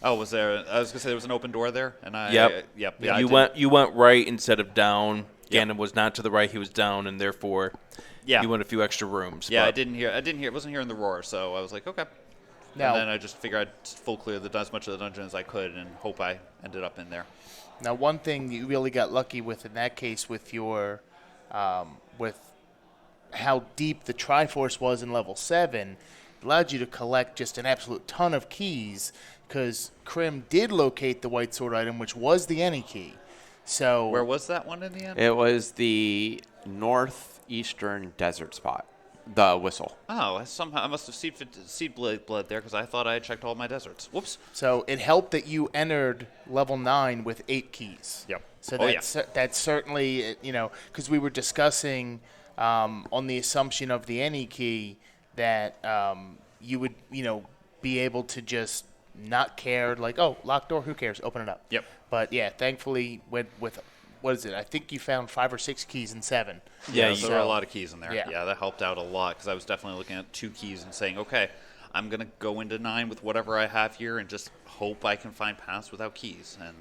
Oh, was there? I was gonna say there was an open door there, and Yep. Yeah, You went right instead of down. Yep. Ganon was not to the right; he was down, and therefore, you went a few extra rooms. Yeah, but I wasn't hearing the roar, so I was like, okay. Now, And then I just figured I'd full clear as much of the dungeon as I could, and hope I ended up in there. now, one thing you really got lucky with in that case with your, with how deep the Triforce was in level 7, allowed you to collect just an absolute ton of keys because Crim did locate the white sword item, which was the any key. So Where was that one in the end? It was the northeastern desert spot, the whistle. Oh, I must have seed blood there because I thought I had checked all my deserts. Whoops. So it helped that you entered level 9 with 8 keys. Yep. So Oh, that's certainly, because we were discussing on the assumption of the any key that you would, be able to just not care, like, oh, locked door, who cares? Open it up. Yep. But yeah, thankfully, with what is it? I think you found 5 or 6 keys in 7. Yeah, there were a lot of keys in there. Yeah. Yeah, that helped out a lot because I was definitely looking at 2 keys and saying, okay, I'm going to go into 9 with whatever I have here and just hope I can find paths without keys. And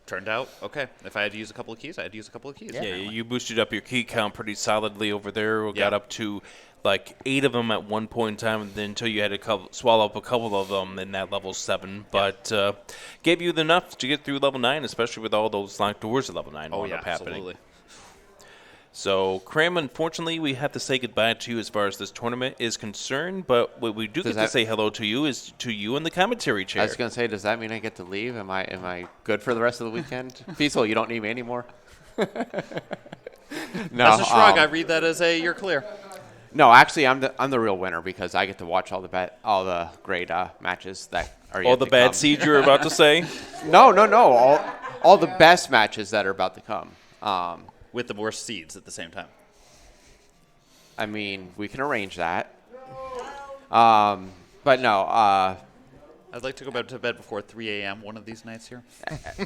turned out, okay, if I had to use a couple of keys, I had to use a couple of keys. yeah, apparently. you boosted up your key count pretty solidly over there. We got Yeah. up to like 8 of them at one point in time, and then until you had to swallow up a couple of them in that level 7. But gave you enough to get through level 9, especially with all those locked doors at level 9 Oh, wound yeah, up happening. absolutely. So, Cram, unfortunately, we have to say goodbye to you as far as this tournament is concerned. But what we do get to say hello to you is to you in the commentary chair. I was gonna say, does that mean I get to leave? Am I good for the rest of the weekend? Fiesel, you don't need me anymore. No, That's a shrug. I read that as you're clear. No, actually, I'm the real winner because I get to watch all the great matches that are yet all the to bad come. seeds you're about to say? No, all the best matches that are about to come. With the worst seeds at the same time. I mean, we can arrange that. But no, I'd like to go to bed before 3 a.m. one of these nights here.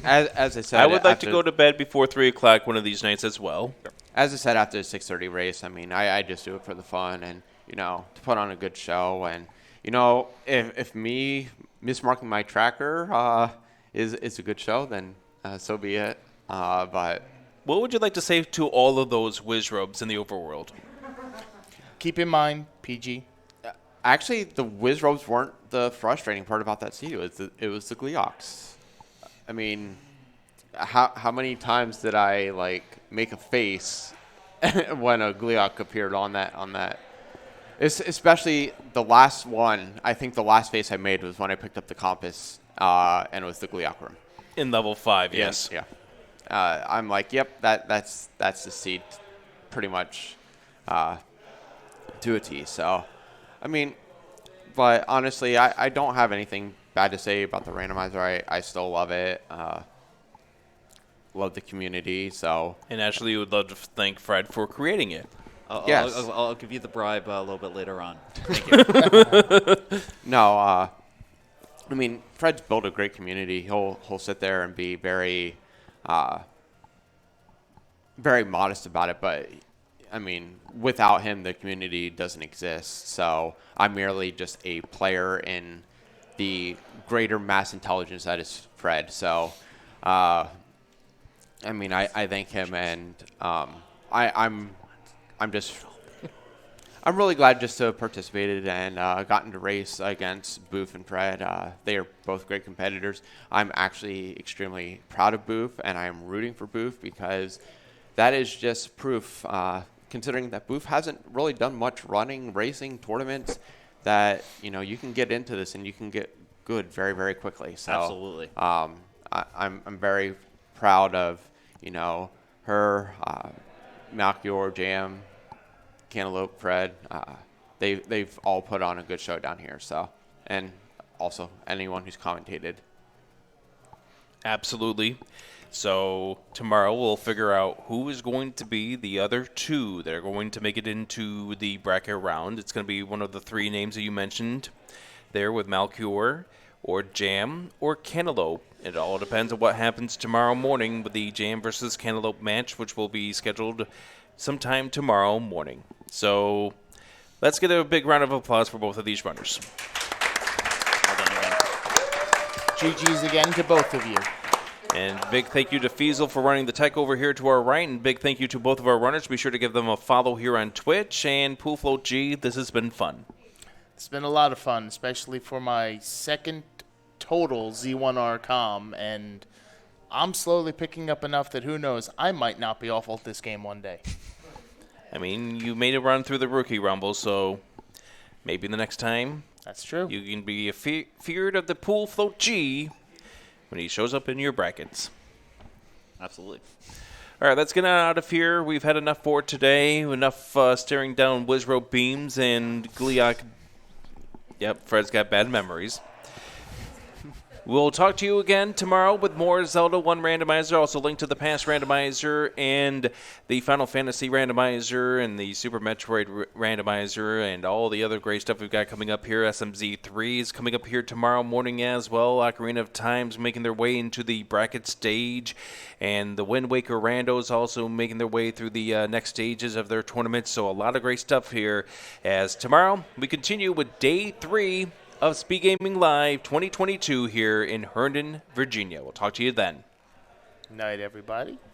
as I said, I would like to after- go to bed before 3 o'clock one of these nights as well. As I said, after the 6:30 race, I mean, I just do it for the fun and, to put on a good show. And, if me mismarking my tracker is a good show, then so be it. But What would you like to say to all of those Wizrobes in the overworld? Keep in mind, PG. actually, the Wizrobes weren't the frustrating part about that seed. It was the Gleox. I mean, how many times did I make a face when a Gleoc appeared on that? Especially the last one. I think the last face I made was when I picked up the compass, and it was the Gleoc room. In level 5, yes. Yeah. I'm like, yep, that's the seed, pretty much, to a T. So, I mean, but honestly, I don't have anything bad to say about the randomizer. I still love it. Love the community. So, And actually, you would love to thank Fred for creating it. Yes. I'll give you the bribe a little bit later on. Thank you. no, I mean, Fred's built a great community. He'll sit there and be very, very modest about it. But I mean, without him, the community doesn't exist. So I'm merely just a player in the greater mass intelligence that is Fred. So I mean, I thank him, and I'm just I'm really glad just to have participated and gotten to race against Boof and Fred. They are both great competitors. I'm actually extremely proud of Boof, and I am rooting for Boof because that is just proof, considering that Boof hasn't really done much running, racing, tournaments, that you can get into this and you can get good very, very quickly. So Absolutely. I'm very proud of her, Malchior, Jam, Cantaloupe, Fred. They've all put on a good show down here. So, and also anyone who's commentated. Absolutely. So tomorrow we'll figure out who is going to be the other two that are going to make it into the bracket round. It's going to be one of the three names that you mentioned there with Malchior or Jam or Cantaloupe. It all depends on what happens tomorrow morning with the Jam versus Cantaloupe match, which will be scheduled sometime tomorrow morning. So let's get a big round of applause for both of these runners. Well done again. GG's again to both of you. And big thank you to Feasel for running the tech over here to our right, and big thank you to both of our runners. Be sure to give them a follow here on Twitch. And Poolfloat G, this has been fun. It's been a lot of fun, especially for my second total Z1R comm, and I'm slowly picking up enough that who knows, I might not be awful at this game one day. I mean, you made a run through the Rookie Rumble, so maybe the next time That's true. you can be feared of the Poolfloat G when he shows up in your brackets. Absolutely. All right, let's get out of here. We've had enough for today. Enough staring down Wizrobe beams and Gliok. Yep, Fred's got bad memories. We'll talk to you again tomorrow with more Zelda 1 Randomizer. Also link to the past Randomizer and the Final Fantasy Randomizer and the Super Metroid Randomizer and all the other great stuff we've got coming up here. SMZ3 is coming up here tomorrow morning as well. Ocarina of Time's making their way into the bracket stage. And the Wind Waker Randos also making their way through the next stages of their tournament. So a lot of great stuff here. As tomorrow we continue with Day 3 of SpeedGaming Live 2022 here in Herndon, Virginia. We'll talk to you then. Night, everybody.